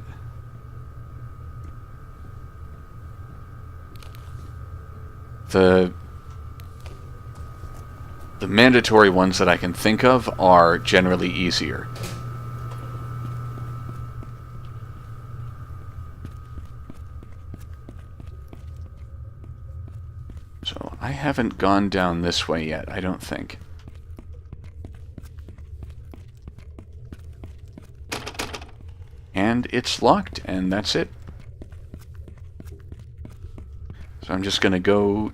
The mandatory ones that I can think of are generally easier. So I haven't gone down this way yet, I don't think. And it's locked, and that's it. So I'm just going to go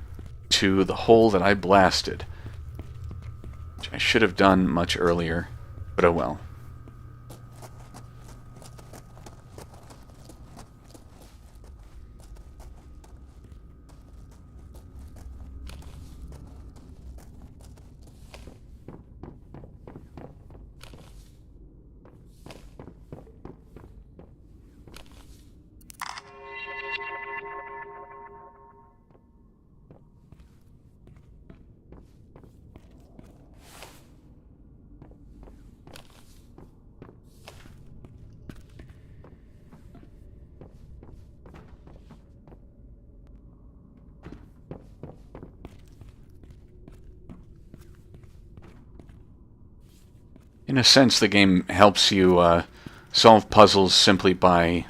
to the hole that I blasted. Which I should have done much earlier, but oh well. In a sense, the game helps you solve puzzles simply by,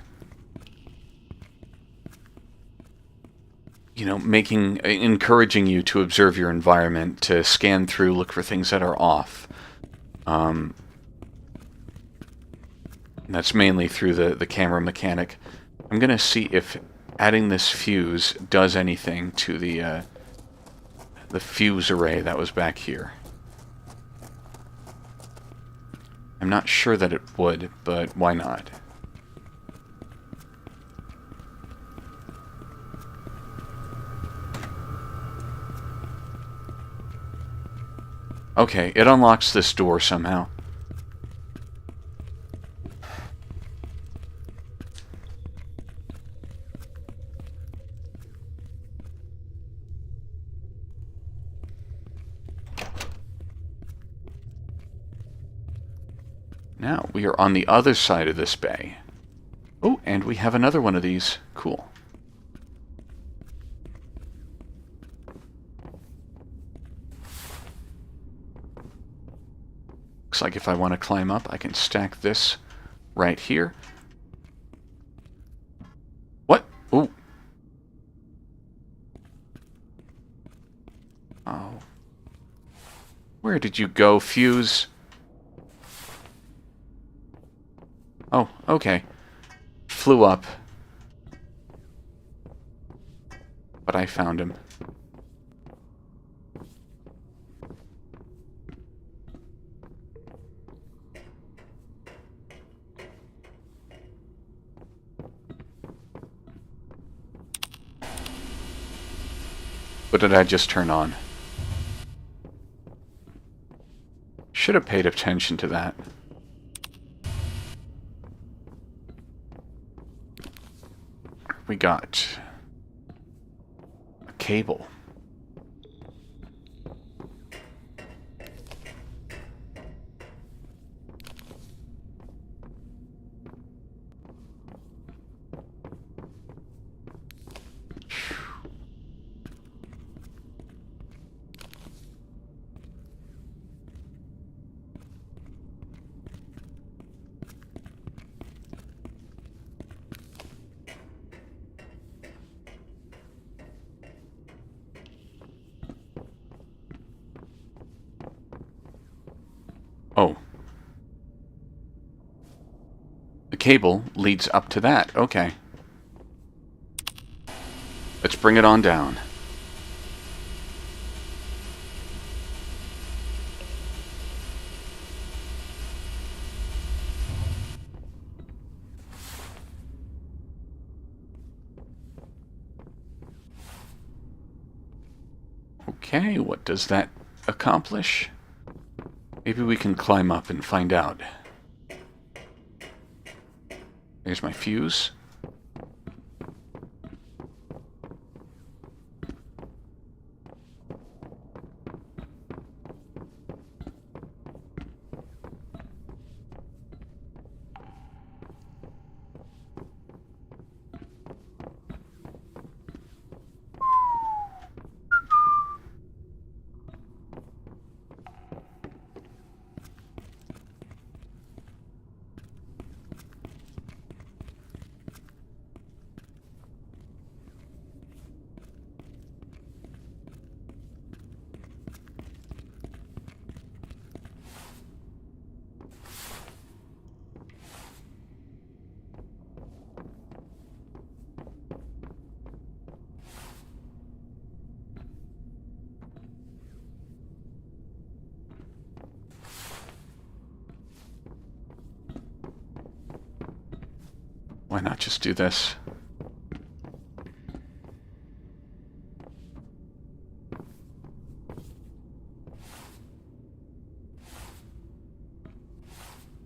you know, encouraging you to observe your environment, to scan through, look for things that are off. That's mainly through the camera mechanic. I'm gonna see if adding this fuse does anything to the fuse array that was back here. I'm not sure that it would, but why not? Okay, it unlocks this door somehow. Now, we are on the other side of this bay. Oh, and we have another one of these. Cool. Looks like if I want to climb up, I can stack this right here. What? Ooh. Oh. Where did you go, fuse? Oh, okay. Flew up. But I found him. What did I just turn on? Should have paid attention to that. We got a cable. Oh. The cable leads up to that. Okay. Let's bring it on down. Okay, what does that accomplish? Maybe we can climb up and find out. There's my fuse. Why not just do this?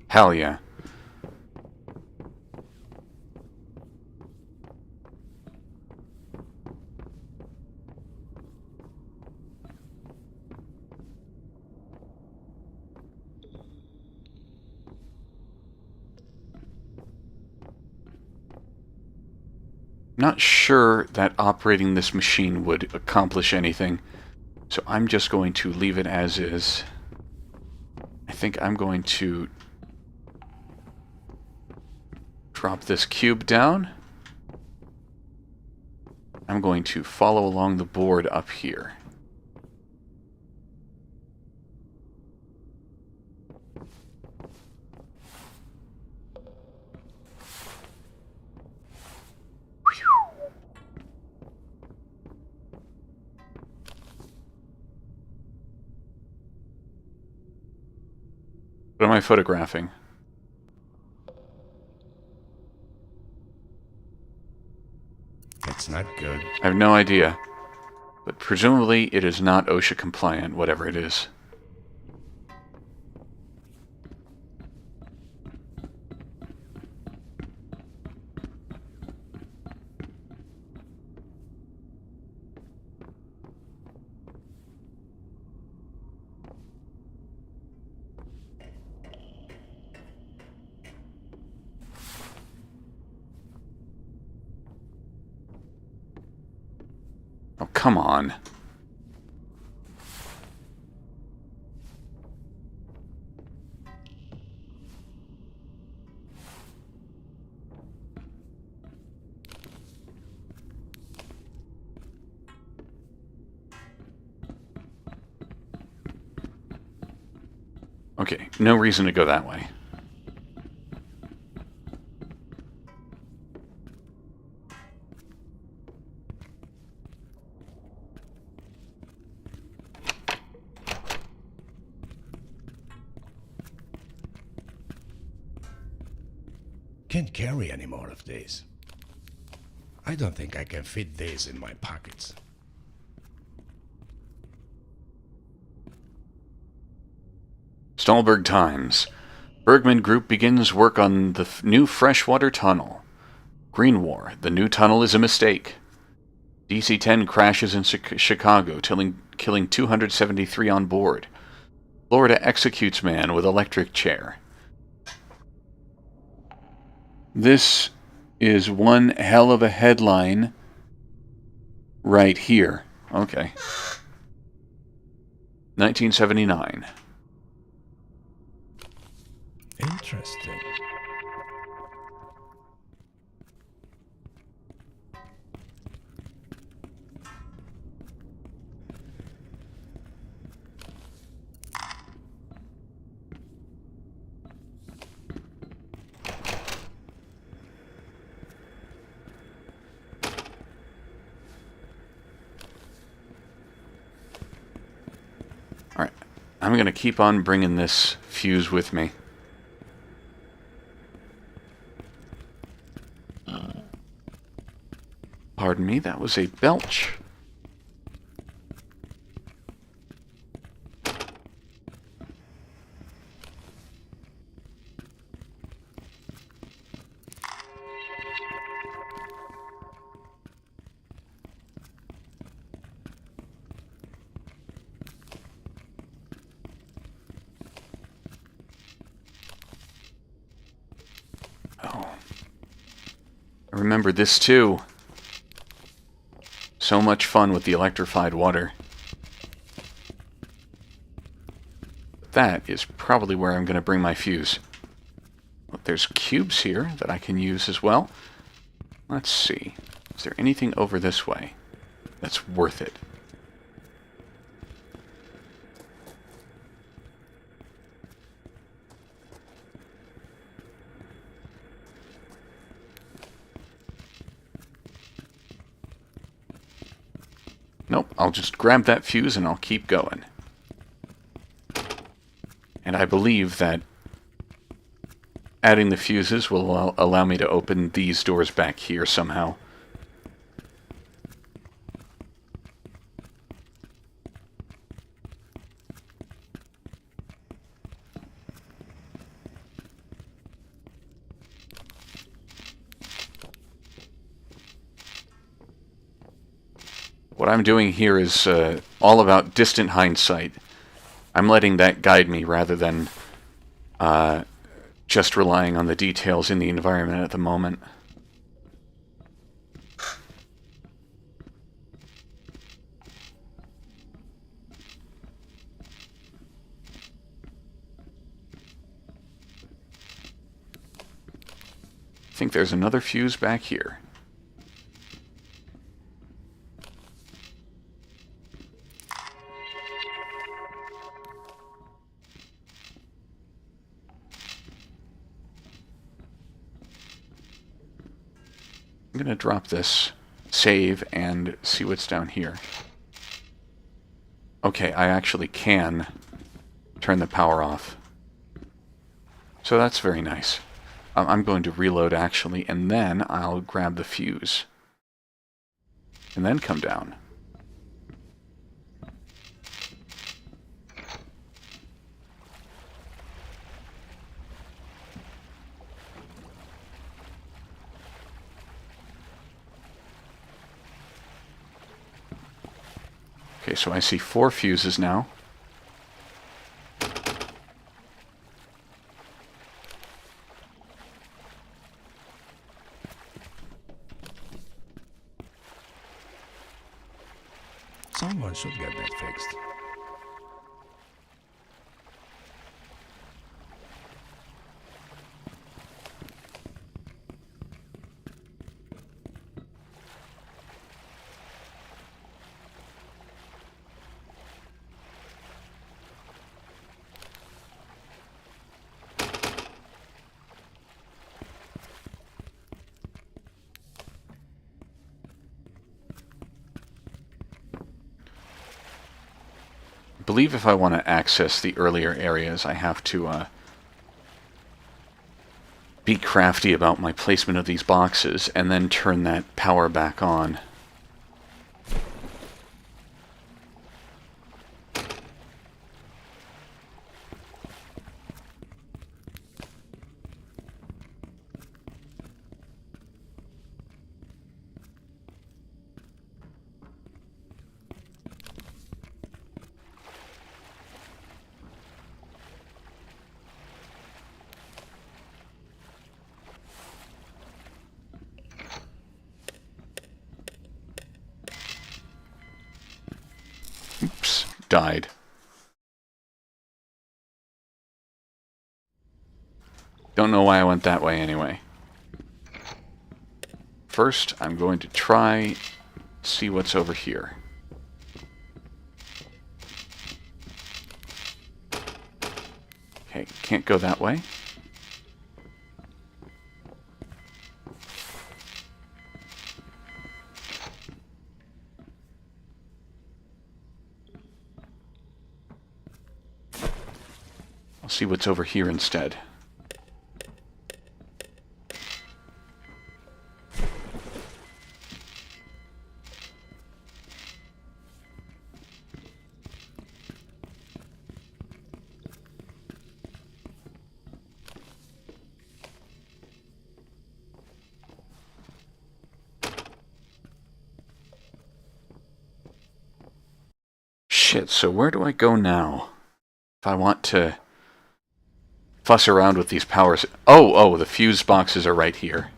Hell yeah. Not sure that operating this machine would accomplish anything, so I'm just going to leave it as is. I think I'm going to drop this cube down. I'm going to follow along the board up here. What am I photographing? It's not good. I have no idea. But presumably it is not OSHA compliant, whatever it is. Oh, come on. Okay, no reason to go that way. Can't carry any more of these. I don't think I can fit these in my pockets. Stolberg Times. Bergman Group begins work on the new freshwater tunnel. Green War. The new tunnel is a mistake. DC-10 crashes in Chicago, killing 273 on board. Florida executes man with electric chair. This is one hell of a headline right here. Okay. 1979. Interesting. Alright, I'm going to keep on bringing this fuse with me. Pardon me, that was a belch. I remember this too. So much fun with the electrified water. That is probably where I'm going to bring my fuse. Look, there's cubes here that I can use as well. Let's see. Is there anything over this way that's worth it? Nope, I'll just grab that fuse and I'll keep going. And I believe that adding the fuses will allow me to open these doors back here somehow. What I'm doing here is all about distant hindsight. I'm letting that guide me rather than just relying on the details in the environment at the moment. I think there's another fuse back here. I'm going to drop this, save, and see what's down here. Okay, I actually can turn the power off. So that's very nice. I'm going to reload, actually, and then I'll grab the fuse. And then come down. Okay, so I see 4 fuses now. Someone should get that fixed. I believe if I want to access the earlier areas, I have to be crafty about my placement of these boxes and then turn that power back on. Oops, died. Don't know why I went that way anyway. First, I'm going to try see what's over here. Okay, can't go that way. I'll see what's over here instead. Shit, so where do I go now? If I want to fuss around with these powers... Oh, the fuse boxes are right here.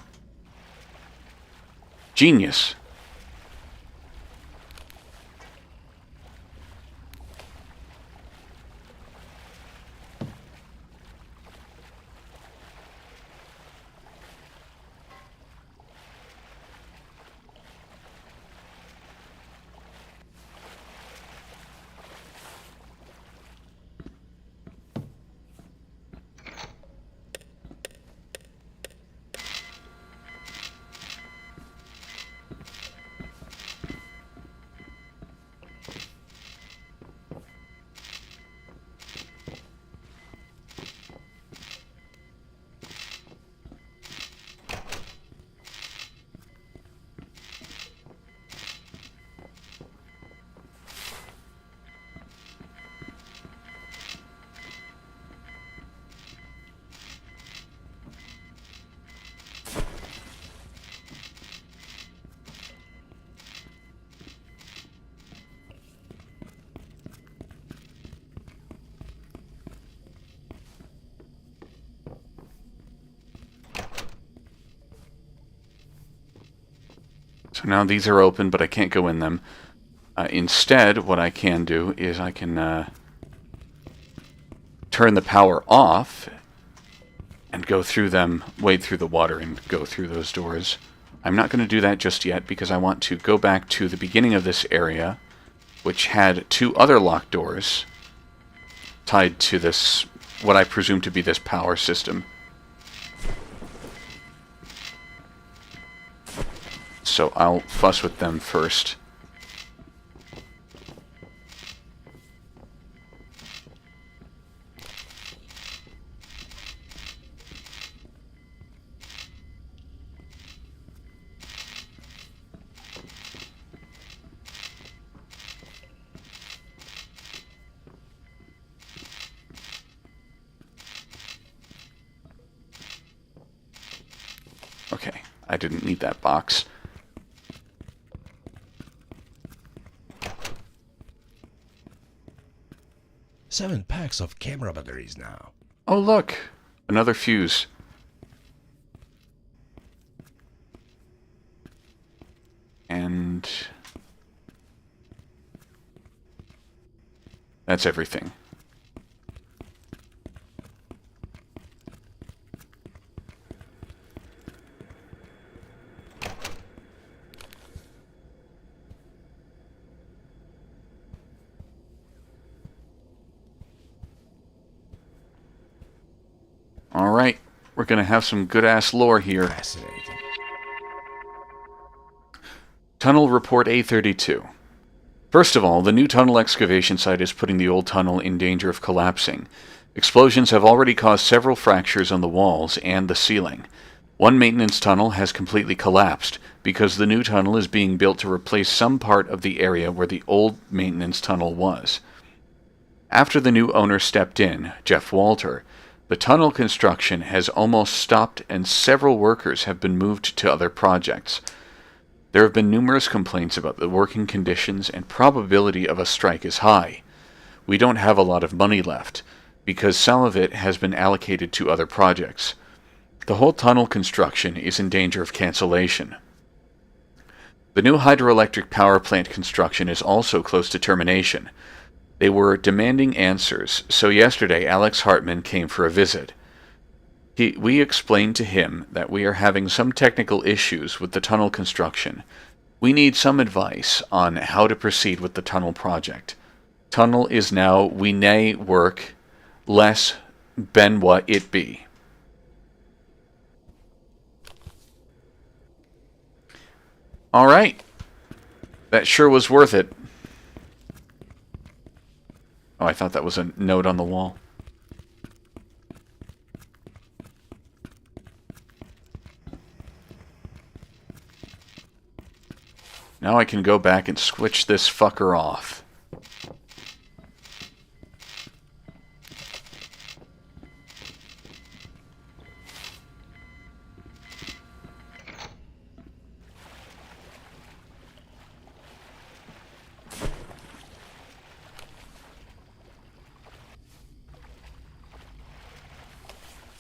Genius. So now these are open, but I can't go in them. Instead, what I can do is I can turn the power off and go through them, wade through the water and go through those doors. I'm not going to do that just yet because I want to go back to the beginning of this area, which had 2 other locked doors tied to this, what I presume to be this power system. So I'll fuss with them first. Okay, I didn't need that box. Seven packs of camera batteries now. Oh look! Another fuse. And that's everything. Alright, we're gonna have some good-ass lore here. Fascinating. Tunnel Report A32. First of all, the new tunnel excavation site is putting the old tunnel in danger of collapsing. Explosions have already caused several fractures on the walls and the ceiling. One maintenance tunnel has completely collapsed because the new tunnel is being built to replace some part of the area where the old maintenance tunnel was. After the new owner stepped in, Jeff Walter, the tunnel construction has almost stopped and several workers have been moved to other projects. There have been numerous complaints about the working conditions and probability of a strike is high. We don't have a lot of money left, because some of it has been allocated to other projects. The whole tunnel construction is in danger of cancellation. The new hydroelectric power plant construction is also close to termination. They were demanding answers, so yesterday Alex Hartman came for a visit. We explained to him that we are having some technical issues with the tunnel construction. We need some advice on how to proceed with the tunnel project. Tunnel is now we nay work, less ben what it be. Alright. That sure was worth it. Oh, I thought that was a note on the wall. Now I can go back and switch this fucker off.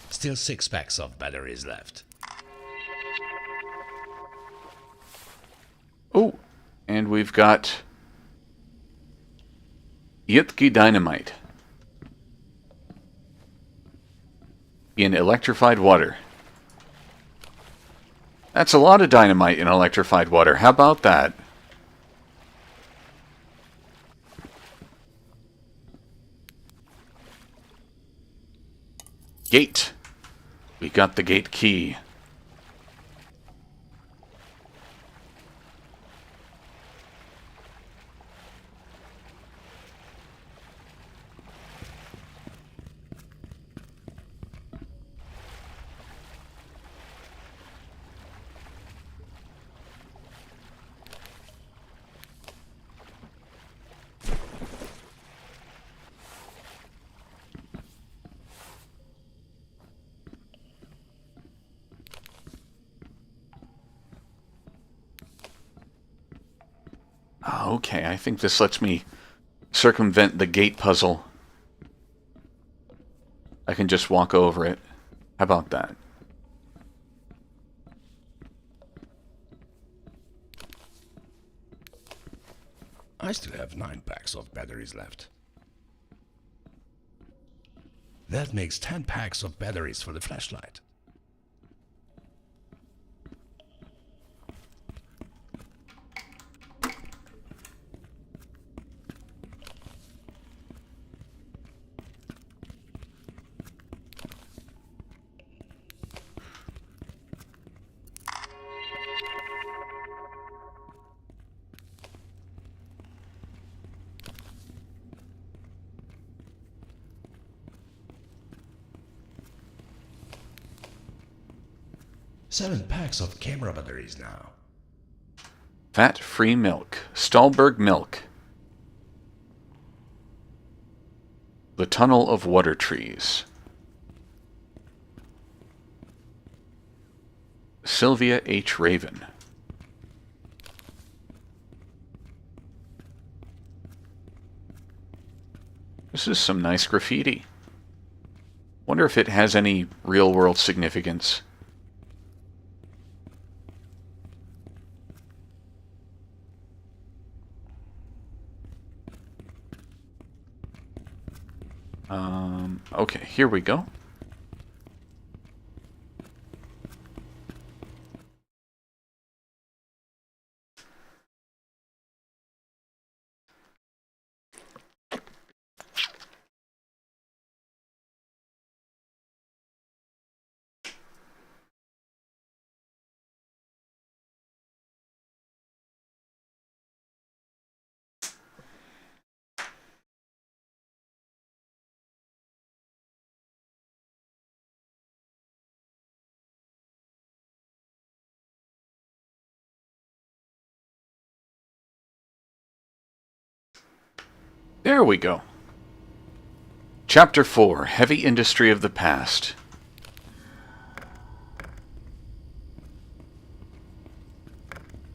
Still 6 packs of batteries left. Oh, and we've got Yitki dynamite in electrified water. That's a lot of dynamite in electrified water. How about that? Gate. We got the gate key. Okay, I think this lets me circumvent the gate puzzle. I can just walk over it. How about that? I still have 9 packs of batteries left. That makes 10 packs of batteries for the flashlight. Seven packs of camera batteries now. Fat-free milk. Stahlberg milk. The tunnel of water trees. Sylvia H. Raven. This is some nice graffiti. Wonder if it has any real-world significance. Okay, here we go. There we go. Chapter 4, Heavy Industry of the Past.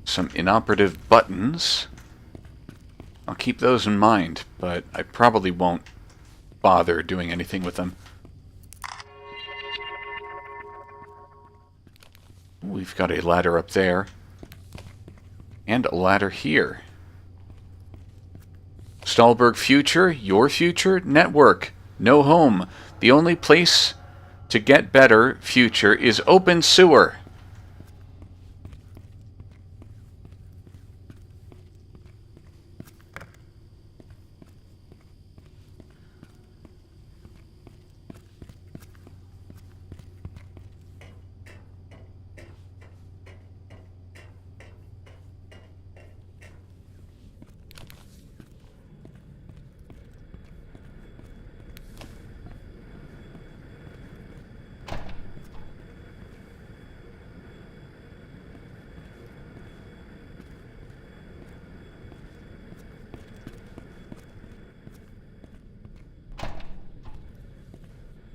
Some inoperative buttons. I'll keep those in mind, but I probably won't bother doing anything with them. We've got a ladder up there. And a ladder here. Stahlberg Future, your future, network, no home. The only place to get better future is open sewer.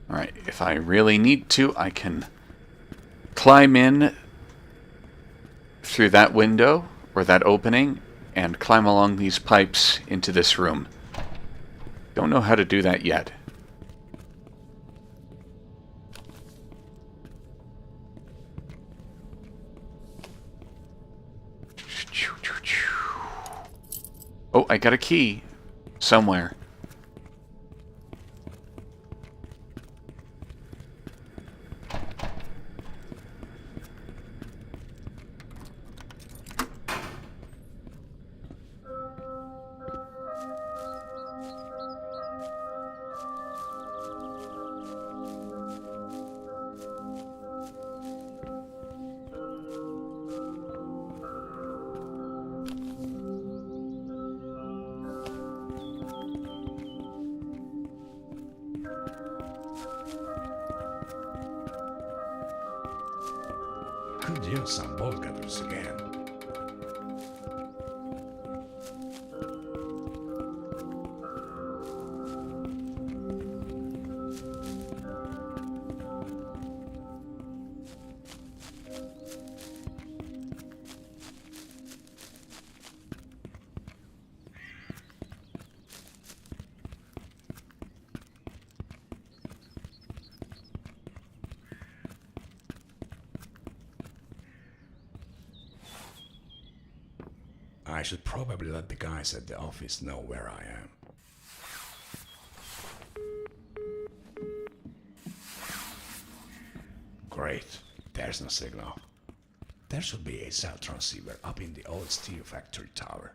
Alright, if I really need to, I can climb in through that window, or that opening, and climb along these pipes into this room. Don't know how to do that yet. Oh, I got a key somewhere. Could use some bolt cutters again. I should probably let the guys at the office know where I am. Great, there's no signal. There should be a cell transceiver up in the old steel factory tower.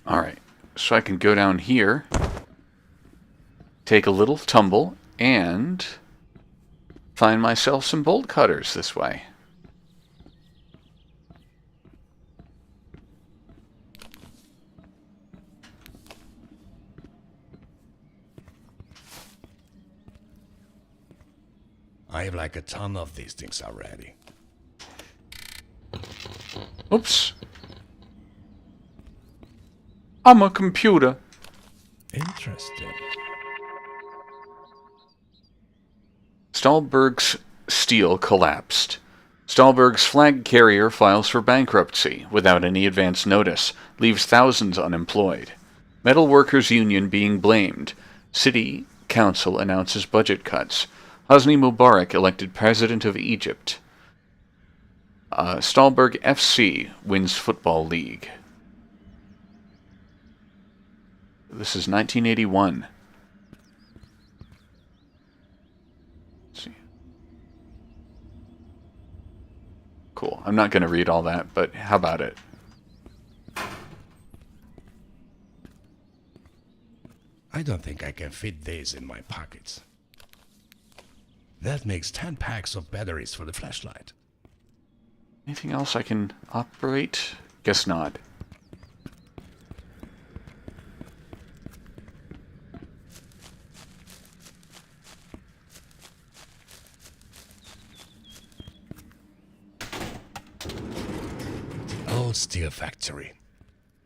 Alright, so I can go down here, take a little tumble, and find myself some bolt cutters this way. I have like a ton of these things already. Oops. I'm a computer. Interesting. Stahlberg's steel collapsed. Stahlberg's flag carrier files for bankruptcy without any advance notice, leaves thousands unemployed. Metal Workers Union being blamed. City Council announces budget cuts. Hosni Mubarak elected President of Egypt. Stahlberg FC wins Football League. This is 1981. Let's see. Cool. I'm not going to read all that, but how about it? I don't think I can fit these in my pockets. That makes 10 packs of batteries for the flashlight. Anything else I can operate? Guess not. Old steel factory.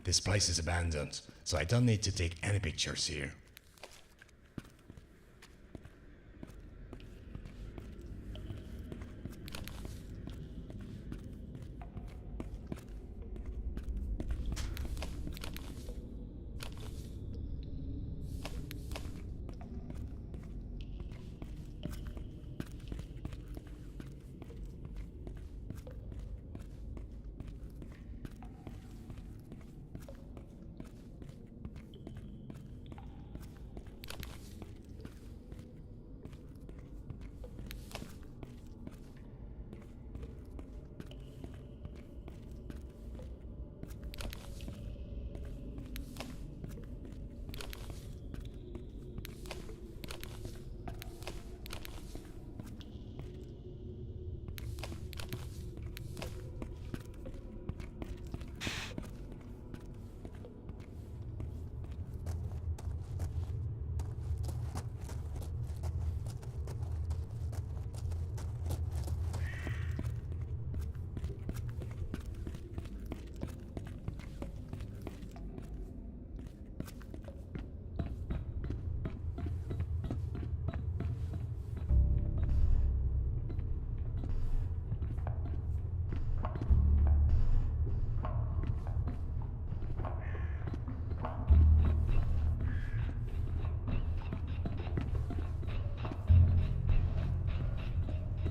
This place is abandoned, so I don't need to take any pictures here.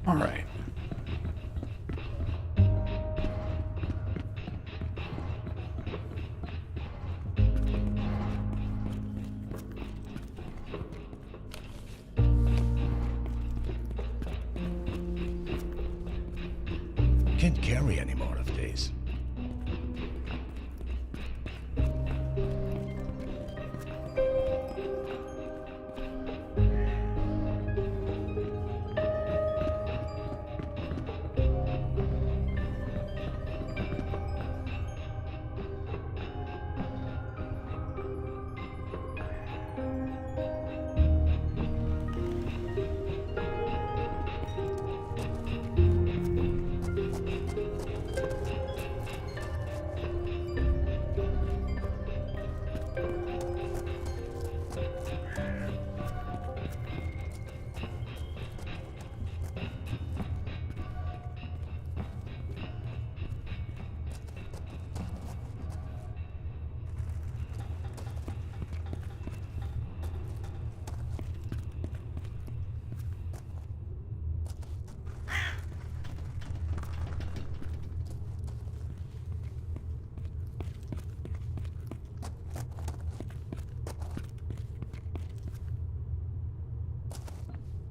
All right. Can't carry any more of these.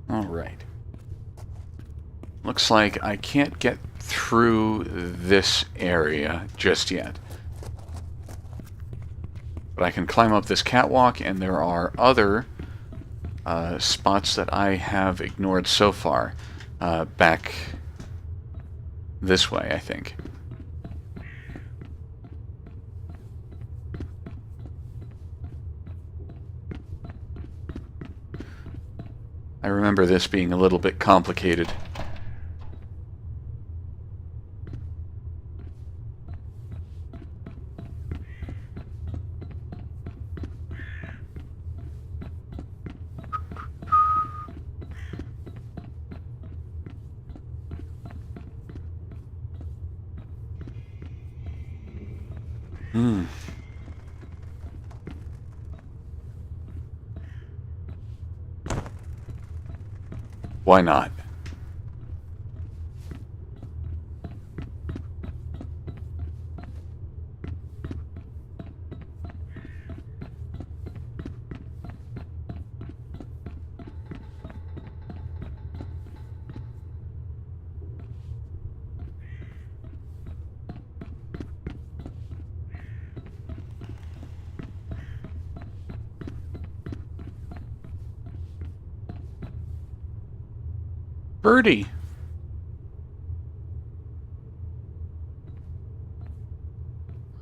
All right. Looks like I can't get through this area just yet. But I can climb up this catwalk, and there are other spots that I have ignored so far. Back this way, I think. I remember this being a little bit complicated. Why not? Birdie.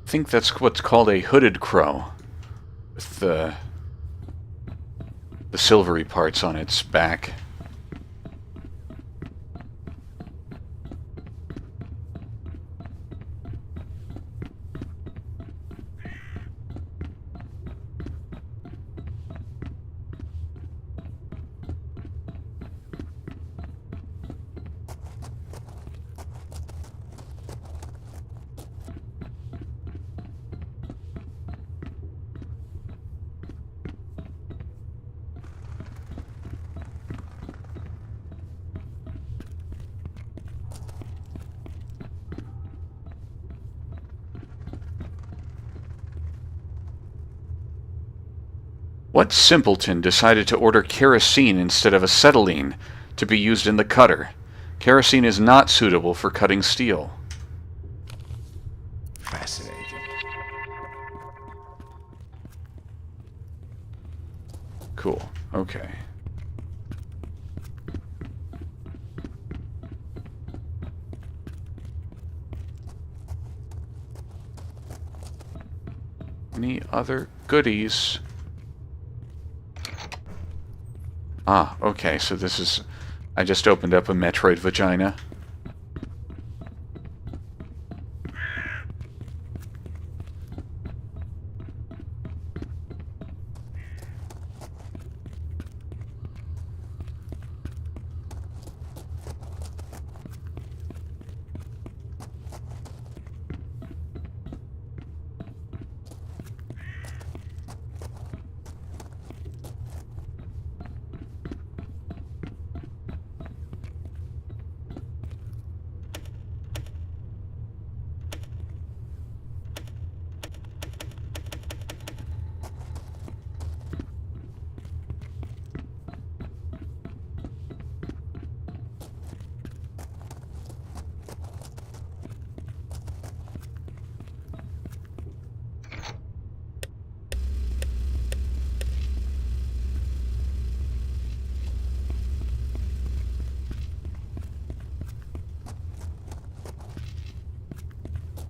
I think that's what's called a hooded crow, with the silvery parts on its back. What simpleton decided to order kerosene instead of acetylene to be used in the cutter? Kerosene is not suitable for cutting steel. Fascinating. Cool. Okay. Any other goodies? Ah, okay, so this is... I just opened up a Metroid vagina.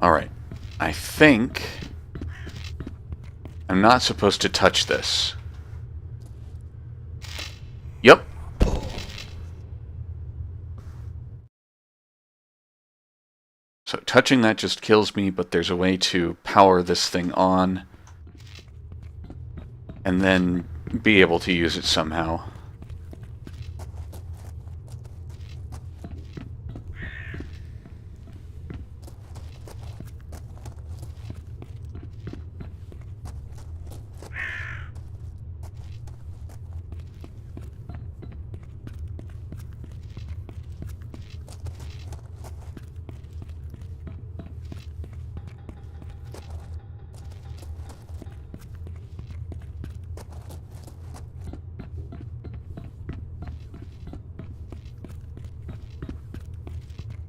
Alright. I think I'm not supposed to touch this. Yep. So touching that just kills me, but there's a way to power this thing on and then be able to use it somehow.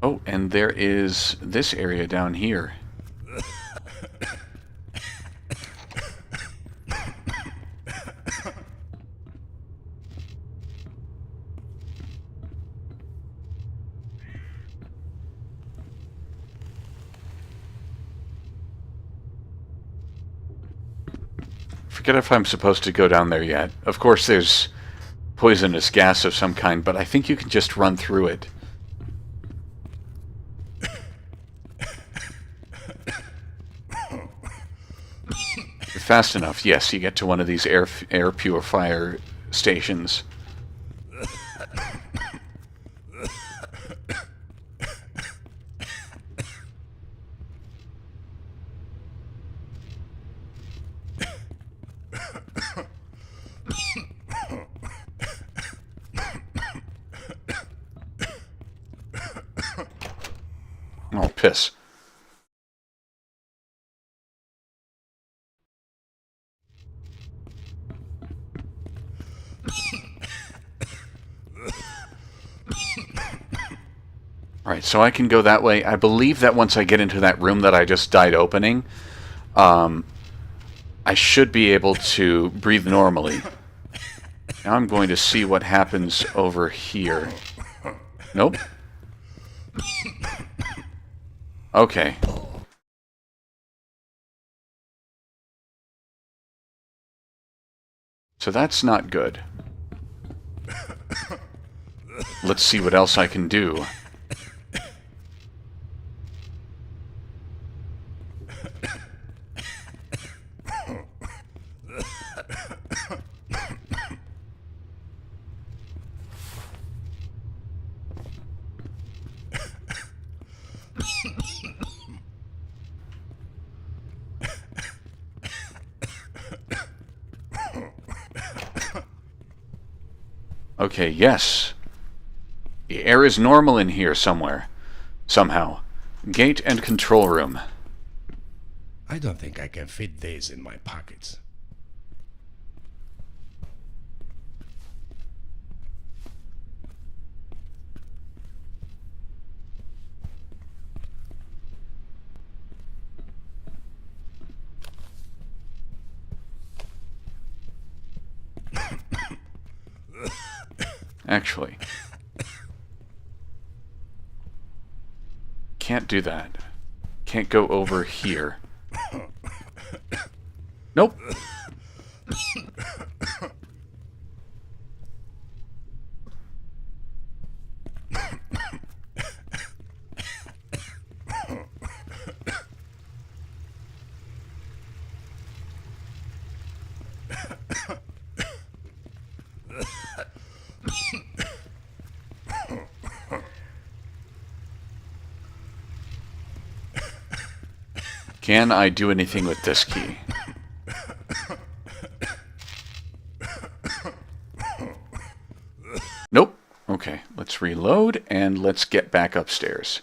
Oh, and there is this area down here. Forget if I'm supposed to go down there yet. Of course there's poisonous gas of some kind, but I think you can just run through it. Fast enough, yes, you get to one of these air purifier stations. Oh, piss. Alright, so I can go that way. I believe that once I get into that room that I just died opening, I should be able to breathe normally. Now I'm going to see what happens over here. Nope. Okay. So that's not good. Let's see what else I can do. Okay, yes. The air is normal in here somewhere. Somehow. Gate and control room. I don't think I can fit these in my pockets. Actually. Can't do that. Can't go over here. Nope. Can I do anything with this key? Nope. Okay, let's reload and let's get back upstairs.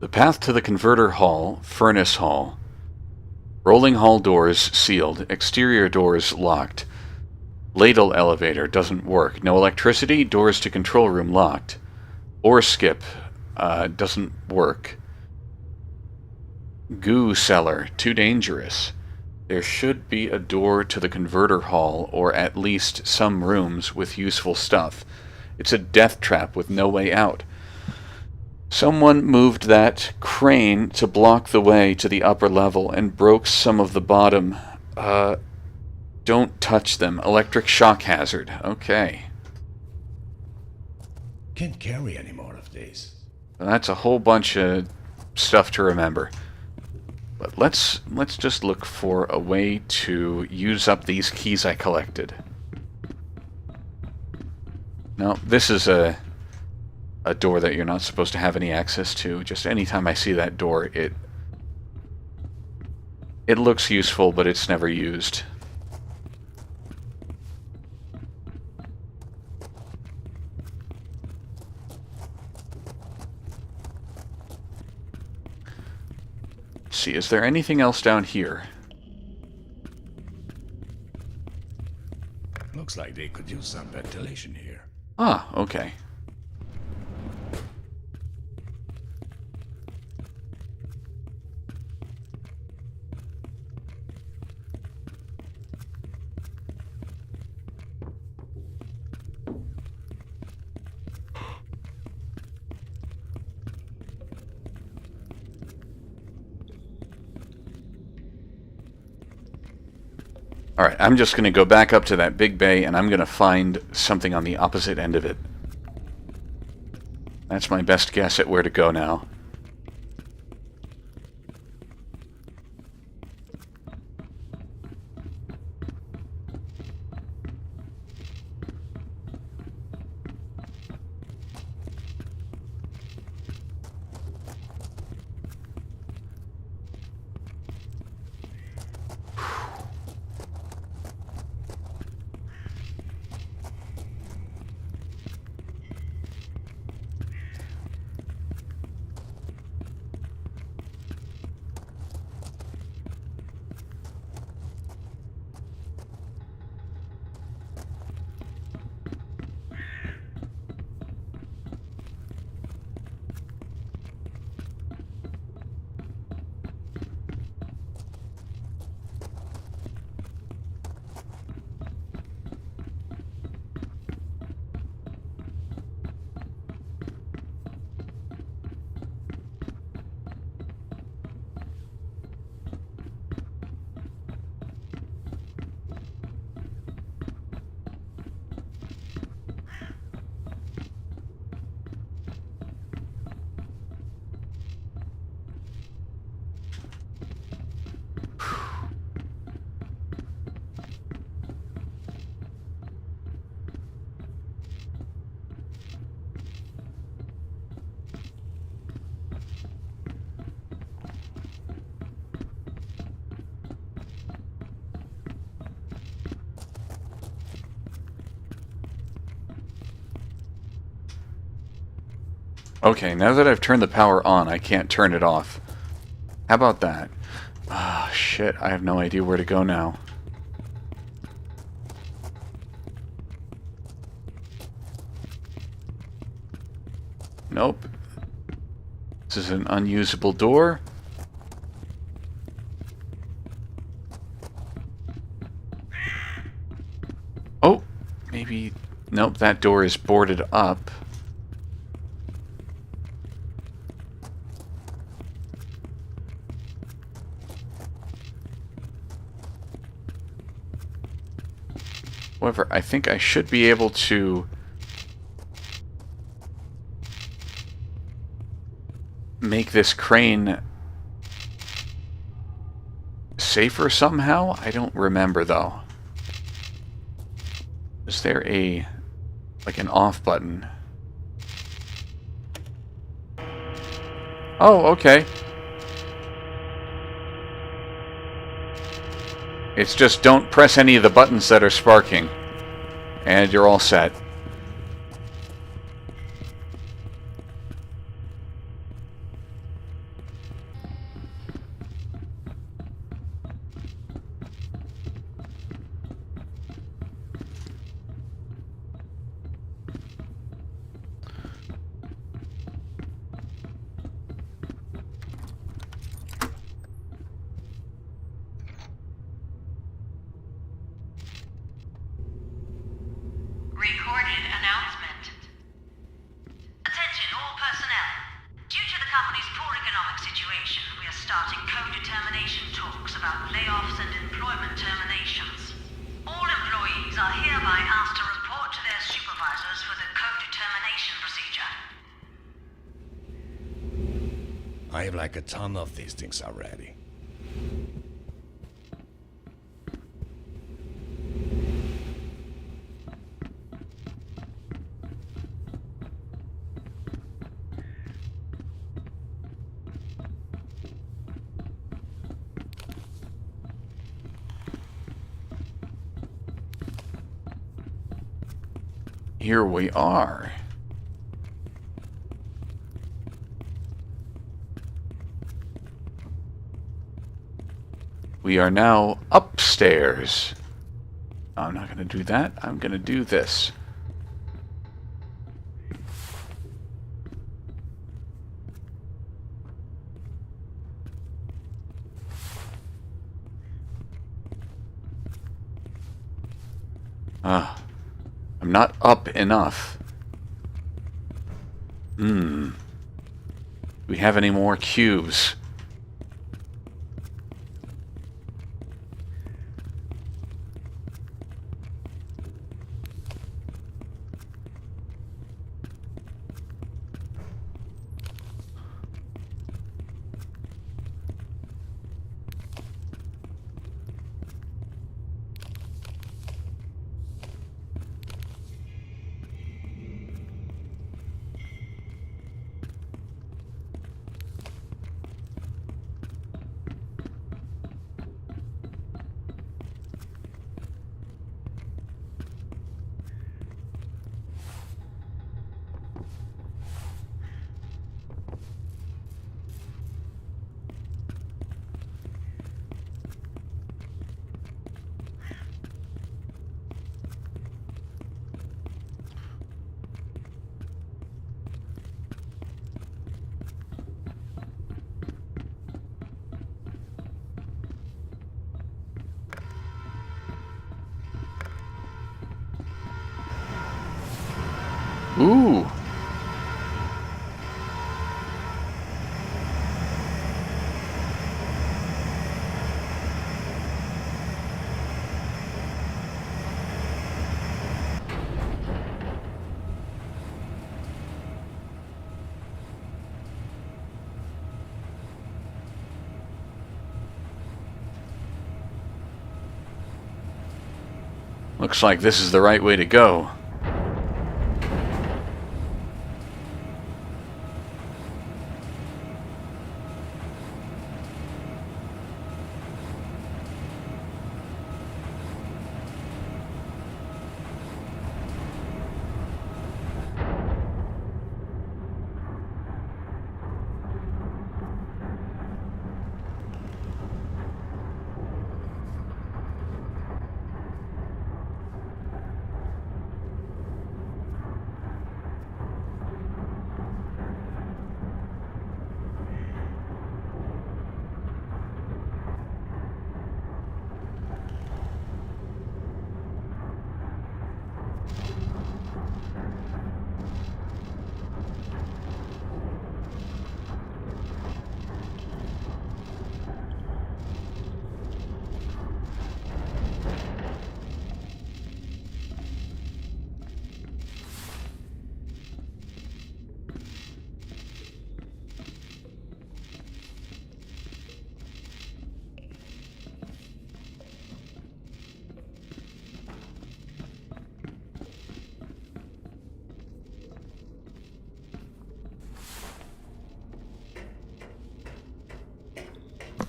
The path to the converter hall, furnace hall. Rolling hall doors sealed. Exterior doors locked. Ladle elevator doesn't work. No electricity. Doors to control room locked. Ore skip doesn't work. Goo cellar, too dangerous. There should be a door to the converter hall, or at least some rooms with useful stuff. It's a death trap with no way out. Someone moved that crane to block the way to the upper level and broke some of the bottom. Don't touch them. Electric shock hazard. Okay. Can't carry any more of these. That's a whole bunch of stuff to remember. But let's just look for a way to use up these keys I collected. No, this is a door that you're not supposed to have any access to. Just anytime I see that door, it looks useful, but it's never used. See, is there anything else down here? Looks like they could use some ventilation here. Ah, okay. Alright, I'm just going to go back up to that big bay, and I'm going to find something on the opposite end of it. That's my best guess at where to go now. Okay, now that I've turned the power on, I can't turn it off. How about that? Ah, shit, I have no idea where to go now. Nope. This is an unusable door. Oh, maybe... Nope, that door is boarded up. However, I think I should be able to make this crane safer somehow? I don't remember, though. Is there like an off button? Oh, okay. It's just don't press any of the buttons that are sparking. And you're all set. starting co-determination talks about layoffs and employment terminations. All employees are hereby asked to report to their supervisors for the co-determination procedure. I have like a ton of these things already. Here we are. We are now upstairs. I'm not going to do that. I'm going to do this. I'm not up enough. Do we have any more cubes? Ooh. Looks like this is the right way to go.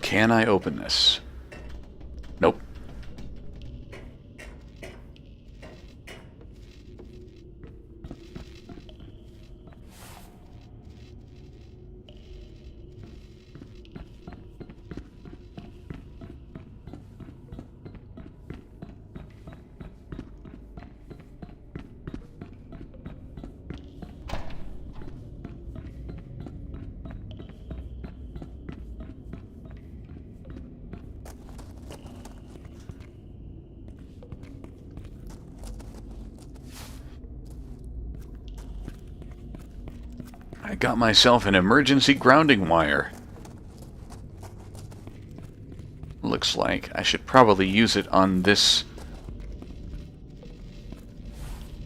Can I open this? Nope. I got myself an emergency grounding wire. looks like. I should probably use it on this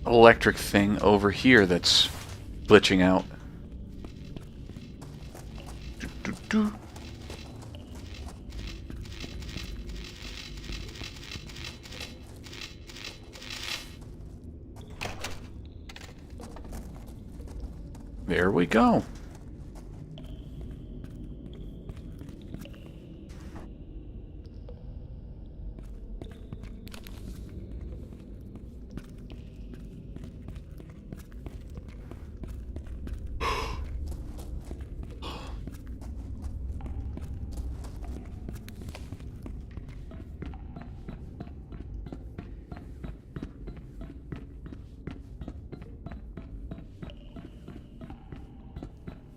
electric thing over here that's glitching out. Doo-doo-doo. There we go.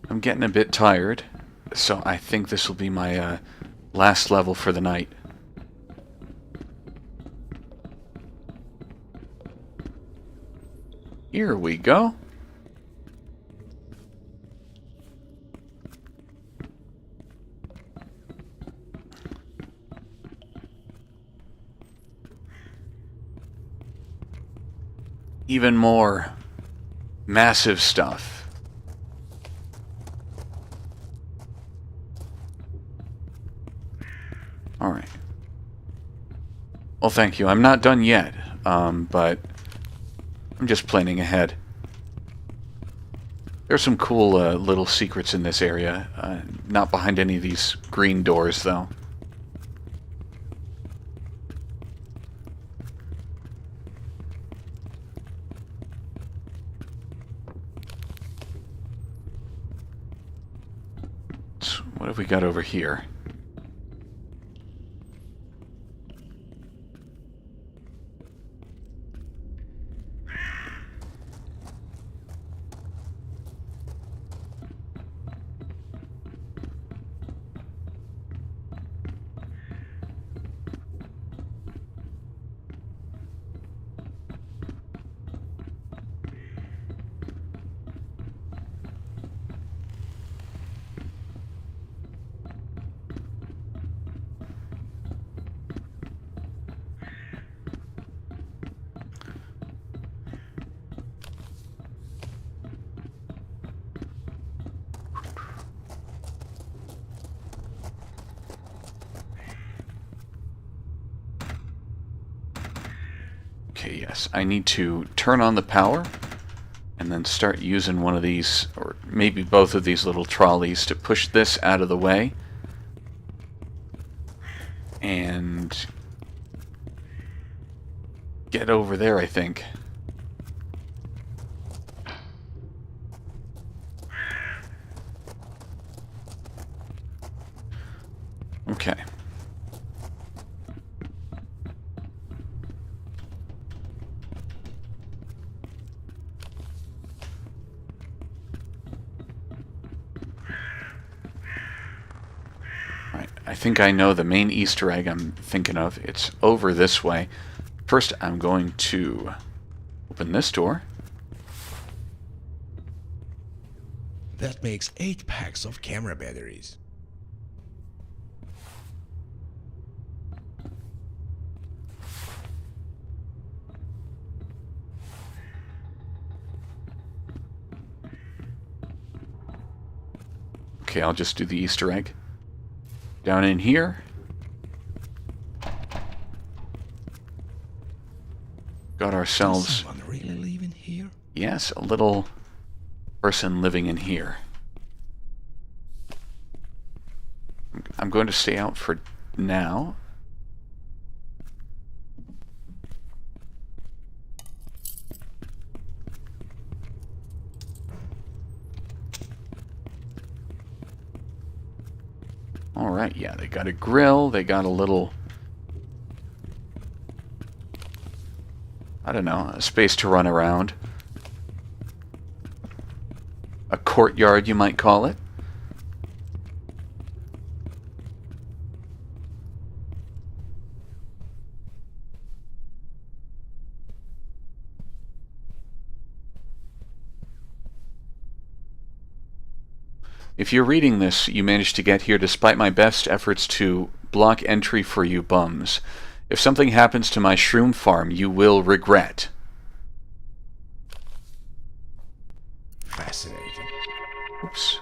I'm getting a bit tired, so I think this will be my last level for the night. Here we go. Even more massive stuff. Alright. Well, thank you. I'm not done yet, but I'm just planning ahead. There's some cool little secrets in this area. Not behind any of these green doors, though. So what have we got over here? Okay, yes, I need to turn on the power and then start using one of these, or maybe both of these little trolleys to push this out of the way and get over there, I think. Okay. I think I know the main Easter egg I'm thinking of. It's over this way. First, I'm going to open this door. That makes 8 packs of camera batteries. Okay, I'll just do the Easter egg. Down in here. Got ourselves... Does someone really live in here? Yes, a little person living in here. I'm going to stay out for now. Alright, yeah, they got a grill, they got a little... I don't know, a space to run around. A courtyard, you might call it. If you're reading this, you managed to get here despite my best efforts to block entry for you bums. If something happens to my shroom farm, you will regret. Fascinating. Oops.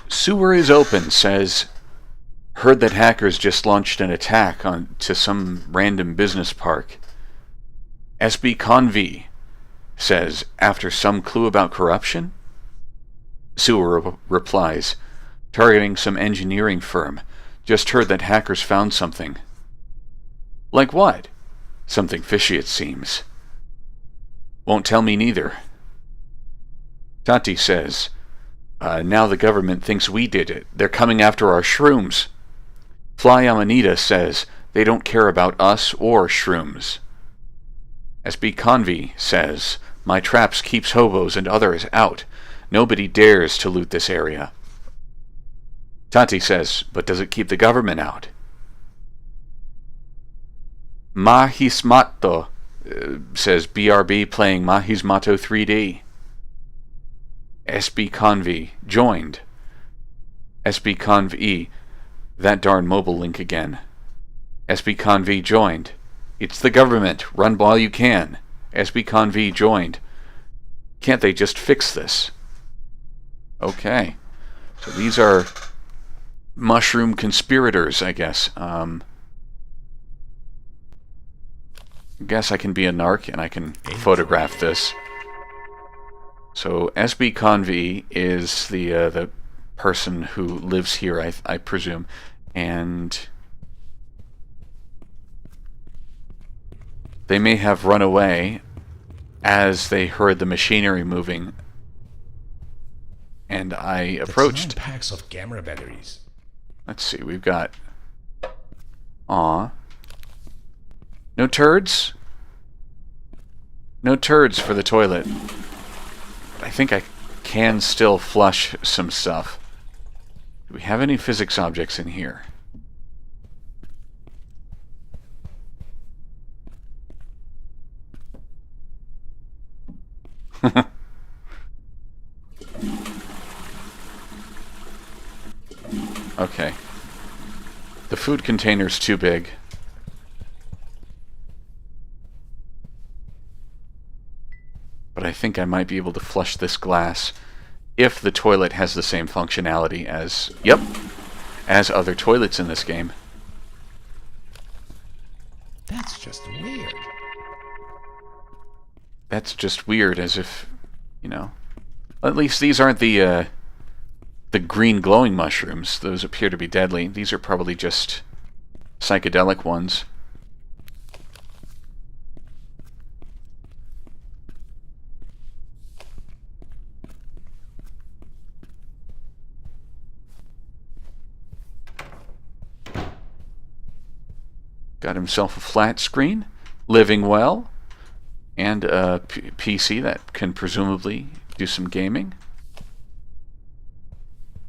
Sewer is open, says, heard that hackers just launched an attack on to some random business park. SB Conv says, after some clue about corruption? Sewer replies, targeting some engineering firm. Just heard that hackers found something. Like what? Something fishy, it seems. Won't tell me neither. Tati says, now the government thinks we did it. They're coming after our shrooms. Fly Amanita says they don't care about us or shrooms. SB Conv says, my traps keeps hobos and others out. Nobody dares to loot this area. Tati says, but does it keep the government out? Mahismato says BRB playing Mahismato 3D. SB Conv joined. SB Conv that darn mobile link again. SB Conv joined. It's the government. Run while you can. SB Conv joined. Can't they just fix this? Okay. So these are mushroom conspirators, I guess. I guess I can be a narc and I can photograph this. So SB Conv is the person who lives here, I presume, and they may have run away as they heard the machinery moving, and I approached. That's 9 packs of camera batteries. Let's see, we've got. Aw. No turds? No turds for the toilet. I think I can still flush some stuff. Do we have any physics objects in here? Okay. The food container's too big. But I think I might be able to flush this glass if the toilet has the same functionality as, yep, as other toilets in this game. That's just weird. That's just weird, as if, you know. At least these aren't the green glowing mushrooms. Those appear to be deadly. These are probably just psychedelic ones. Got himself a flat screen, living well, and a PC that can presumably do some gaming.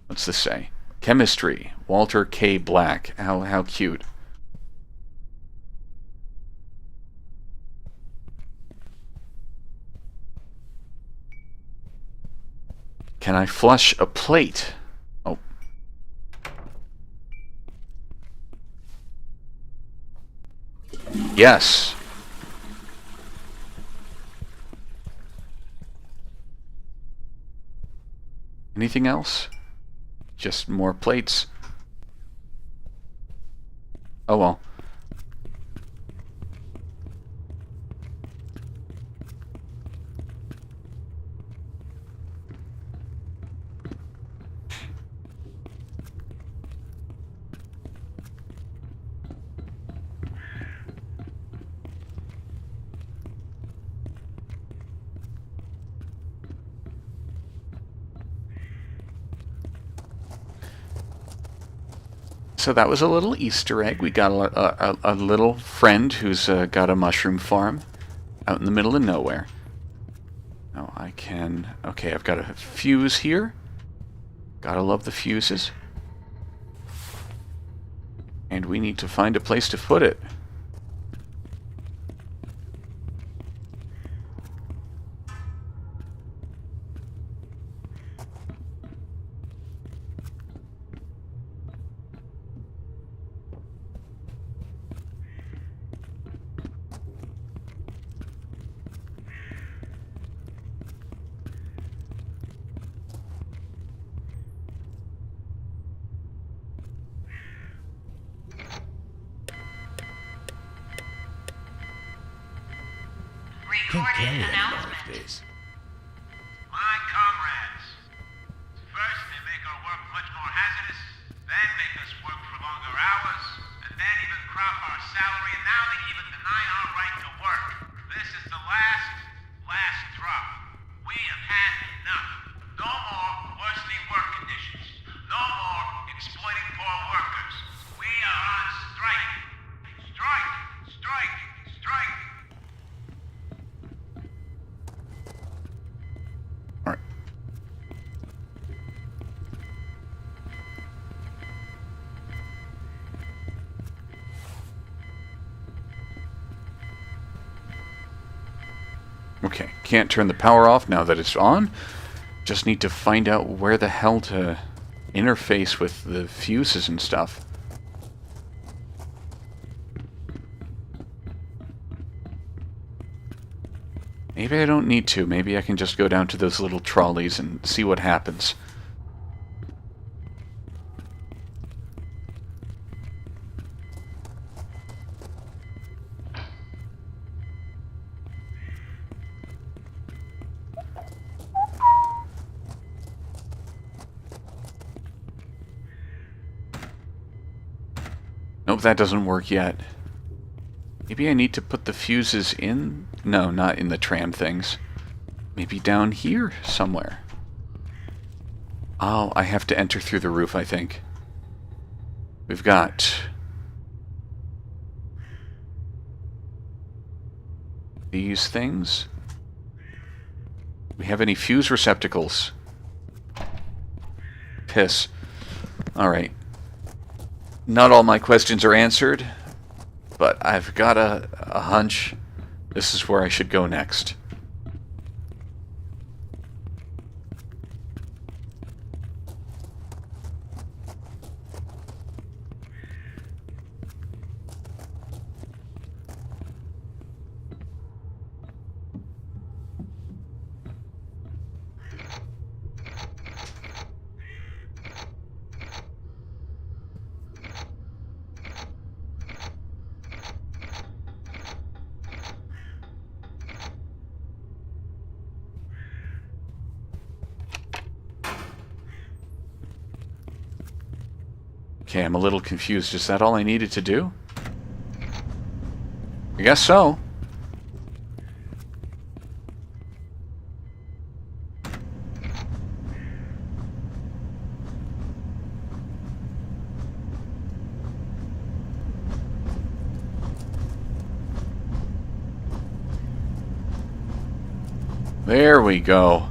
What's this say? Chemistry, Walter K. Black. How cute. Can I flush a plate? Oh. Yes. Anything else? Just more plates. Oh well. So that was a little Easter egg. We got a little friend who's got a mushroom farm out in the middle of nowhere. Now I can... Okay, I've got a fuse here. Gotta love the fuses. And we need to find a place to put it. can't recorded carry any more of announcement. this. My comrades, first they make our work much more hazardous, then make us work for longer hours, and then even crop our salary, and now they even deny our right to work. This is the last drop. We have had enough. No more worsening work conditions. No more exploiting poor workers. We are on strike. Strike! Strike! Strike! All right. Okay, can't turn the power off now that it's on. Just need to find out where the hell to interface with the fuses and stuff. Maybe I don't need to. Maybe I can just go down to those little trolleys and see what happens. Nope, that doesn't work yet. Maybe I need to put the fuses in? No, not in the tram things. Maybe down here somewhere. Oh, I have to enter through the roof, I think. We've got these things. We have any fuse receptacles? Piss. Alright. Not all my questions are answered, but I've got a hunch this is where I should go next. Okay, I'm a little confused. Is that all I needed to do? I guess so. There we go.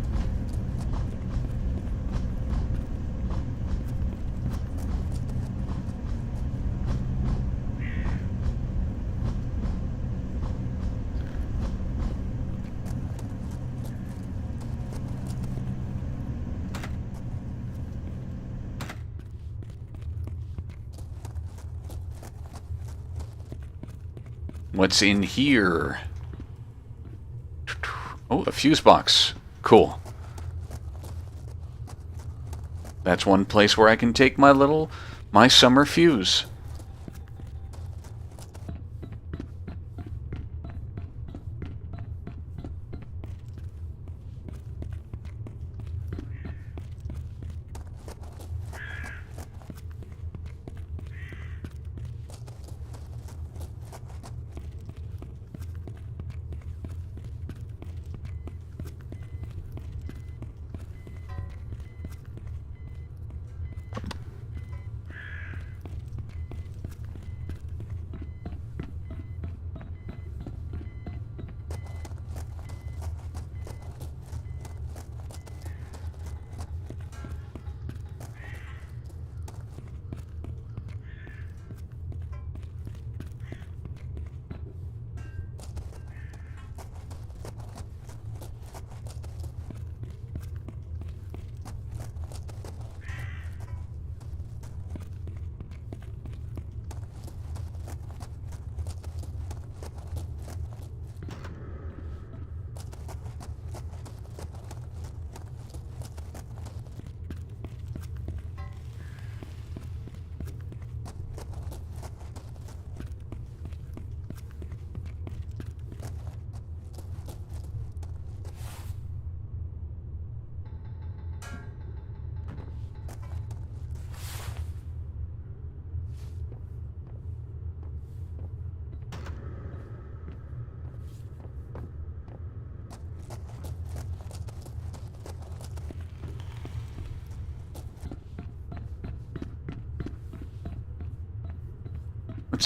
What's in here? Oh, a fuse box. Cool. That's one place where I can take my summer fuse.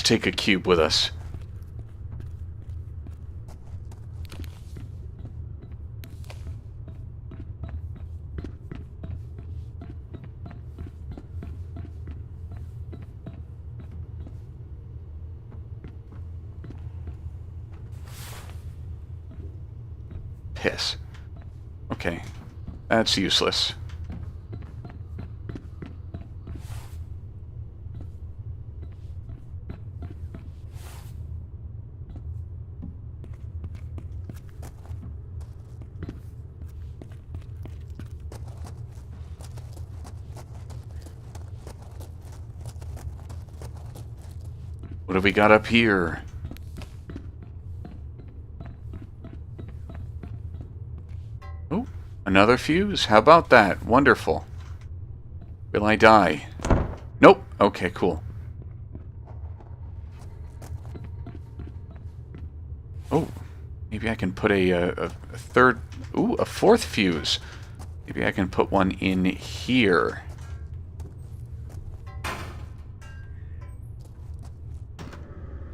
take a cube with us. Piss. Okay. That's useless. What have we got up here? Oh, another fuse? How about that? Wonderful. Will I die? Nope. Okay, cool. Oh, maybe I can put a third... Ooh, a fourth fuse. Maybe I can put one in here.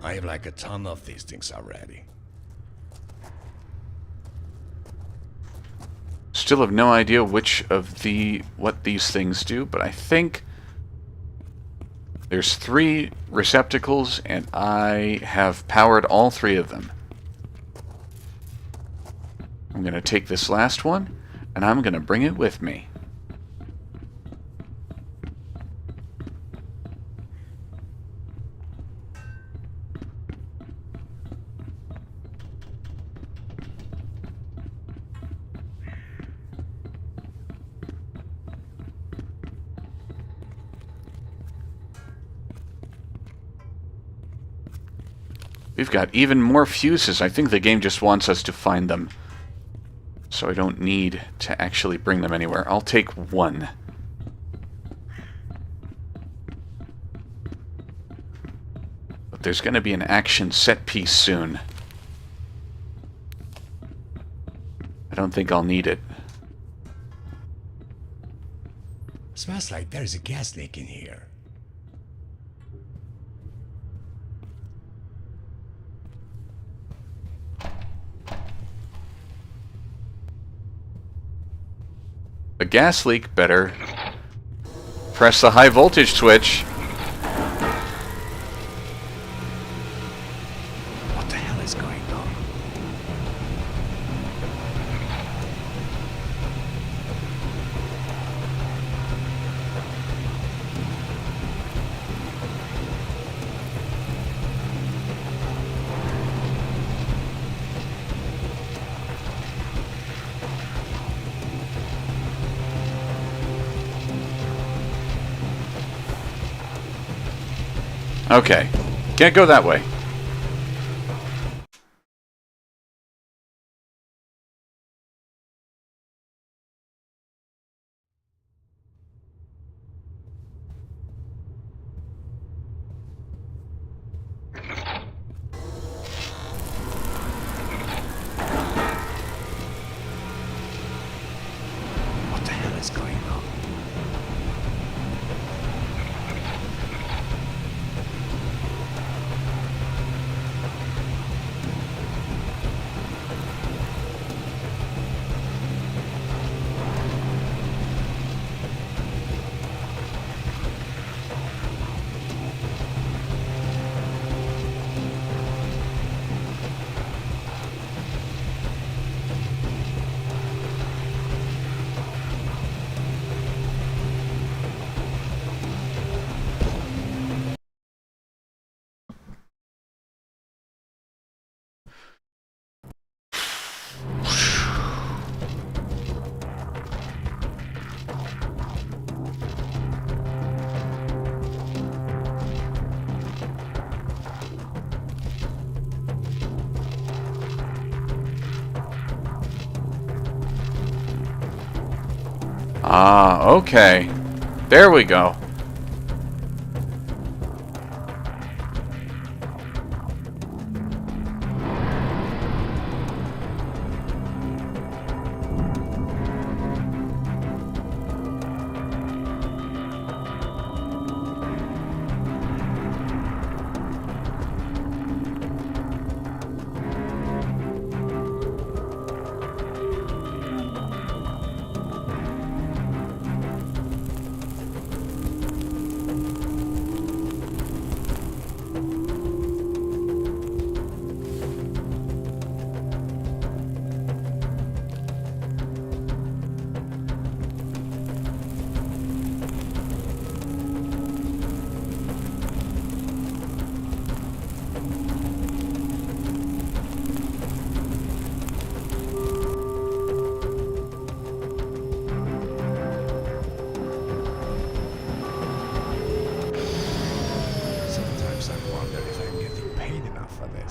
I have like a ton of these things already. Still have no idea what these things do, but I think there's 3 receptacles, and I have powered all 3 of them. I'm going to take this last one, and I'm going to bring it with me. We've got even more fuses. I think the game just wants us to find them, so I don't need to actually bring them anywhere. I'll take 1. But there's going to be an action set piece soon. I don't think I'll need it. Smells like there's a gas leak in here. A gas leak, better press the high voltage switch. What the hell is going on? Okay, can't go that way. What the hell is going on? Ah, okay. There we go.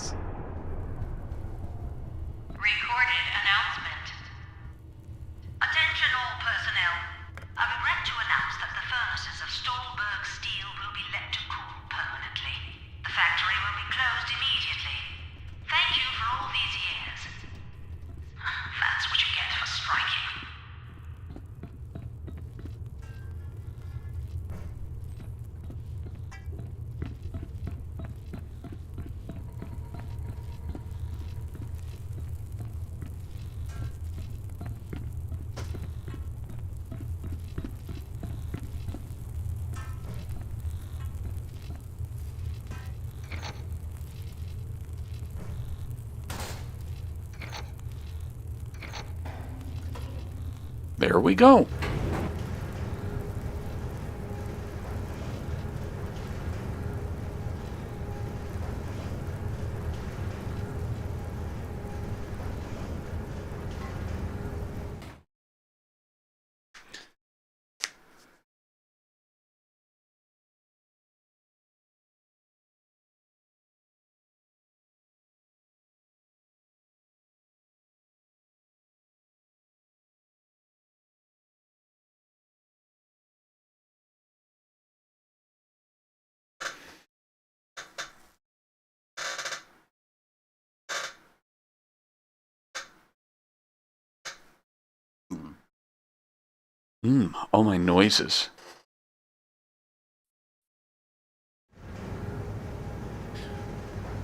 this. Recorded announcement. Attention all personnel. I regret to announce that the furnaces of Stolberg Steel will be let to cool permanently. The factory will be closed immediately. Thank you for all these years. That's what you get for striking. There we go. All my noises.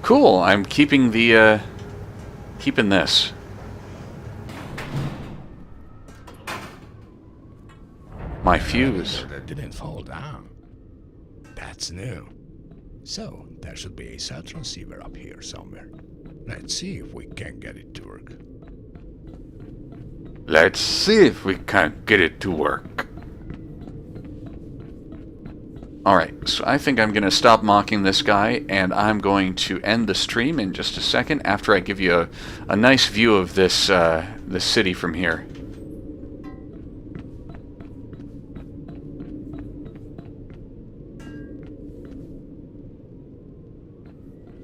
Cool, I'm keeping the, keeping this. My fuse. That didn't fall down. That's new. So, there should be a cell transceiver up here somewhere. Let's see if we can get it to work. Let's see if we can get it to work. Alright, so I think I'm going to stop mocking this guy, and I'm going to end the stream in just a second after I give you a nice view of this, this city from here.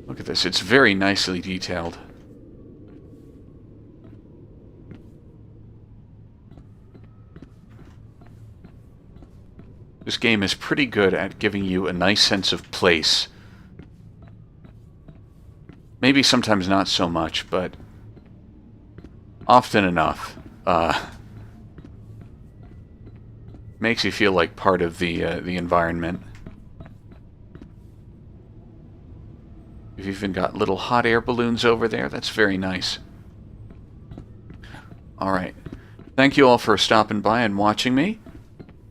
Look at this, it's very nicely detailed. This game is pretty good at giving you a nice sense of place. Maybe sometimes not so much, but often enough. Makes you feel like part of the environment. You've even got little hot air balloons over there. That's very nice. Alright. Thank you all for stopping by and watching me.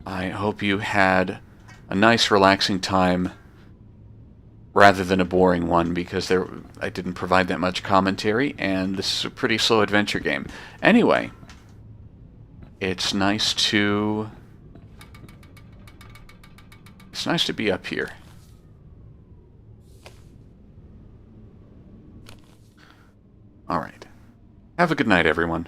I hope you had a nice, relaxing time rather than a boring one, because I didn't provide that much commentary, and this is a pretty slow adventure game. Anyway, it's nice to be up here. All right. Have a good night, everyone.